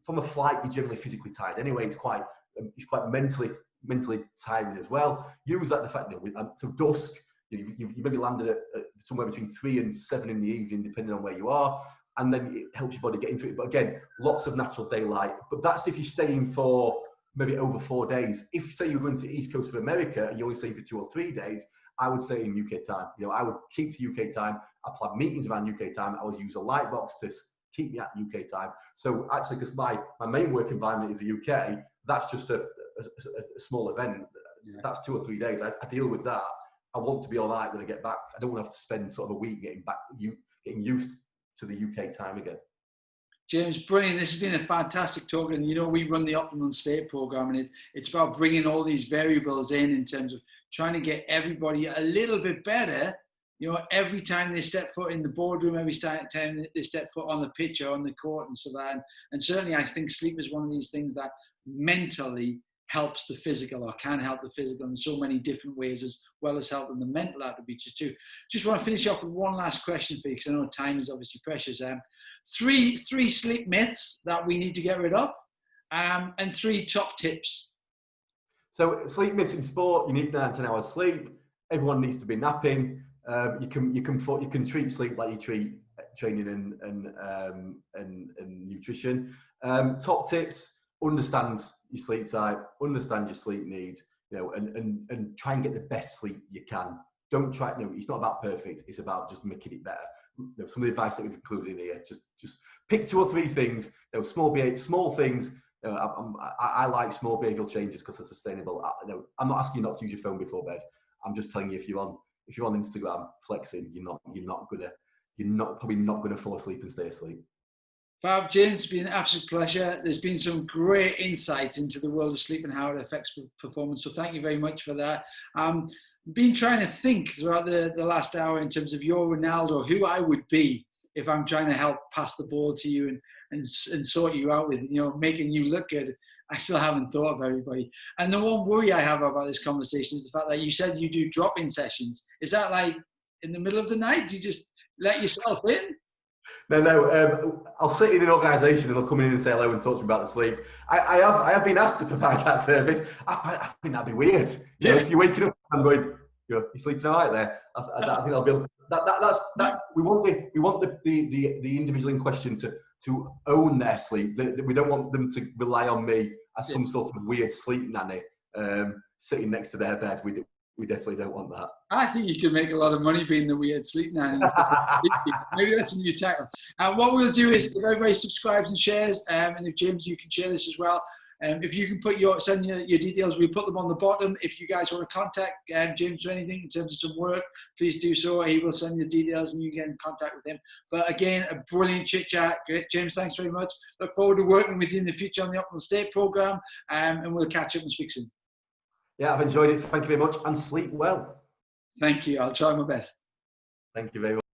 from a flight, you're generally physically tired anyway. It's quite mentally tiring as well. Use that the fact that so dusk, you maybe landed at somewhere between 3 and 7 in the evening, depending on where you are, and then it helps your body get into it. But again, lots of natural daylight. But that's if you're staying for maybe over 4 days. If say you're going to the East Coast of America and you're only staying for 2 or 3 days, I would stay in UK time. I would keep to UK time. I plan meetings around UK time. I would use a light box to keep me at UK time. So actually, because my main work environment is the UK, that's just a small event. Yeah. That's 2 or 3 days. I deal with that. I want to be all right when I get back. I don't want to have to spend sort of a week getting used to the UK time again. James, brilliant. This has been a fantastic talk. And, we run the Optimal State program, and it's about bringing all these variables in terms of trying to get everybody a little bit better, every time they step foot in the boardroom, every time they step foot on the pitch or on the court and so that. And certainly I think sleep is one of these things that mentally helps the physical, or can help the physical in so many different ways, as well as helping the mental attributes too. Just want to finish off with one last question for you, because I know time is obviously precious. Three sleep myths that we need to get rid of, and 3 top tips. So sleep myths in sport: you need 9 to 10 hours sleep. Everyone needs to be napping. You can treat sleep like you treat training and nutrition. Top tips: understand your sleep type, understand your sleep needs, and try and get the best sleep you can. Don't try. It's not about perfect. It's about just making it better. Some of the advice that we've included in here: just pick 2 or 3 things. Small things. I like small behavioural changes because they're sustainable. I'm not asking you not to use your phone before bed. I'm just telling you, if you're on Instagram flexing, you're probably not gonna fall asleep and stay asleep. Fab, James, it's been an absolute pleasure. There's been some great insights into the world of sleep and how it affects performance. So thank you very much for that. Been trying to think throughout the last hour in terms of your Ronaldo, who I would be if I'm trying to help pass the ball to you and sort you out with, making you look good. I still haven't thought of everybody. And the one worry I have about this conversation is the fact that you said you do drop-in sessions. Is that like in the middle of the night? Do you just let yourself in? No. I'll sit in an organisation and they'll come in and say hello and talk to me about the sleep. I have been asked to provide that service. I think that'd be weird. If you're waking up and going, you're sleeping all right there. I think I'll be. We want the individual in question to own their sleep. We don't want them to rely on me as some sort of weird sleep nanny sitting next to their bed. We definitely don't want that. I think you can make a lot of money being the weird sleep nanny. Maybe that's a new tackle. And what we'll do is, if everybody subscribes and shares, and if James, you can share this as well. If you can send your details, we'll put them on the bottom. If you guys want to contact James or anything in terms of some work, please do so. He will send you details and you get in contact with him. But again, a brilliant chit chat. Great, James, thanks very much. Look forward to working with you in the future on the Optimal State program, and we'll catch up and speak soon. Yeah, I've enjoyed it. Thank you very much, and sleep well. Thank you. I'll try my best. Thank you very much.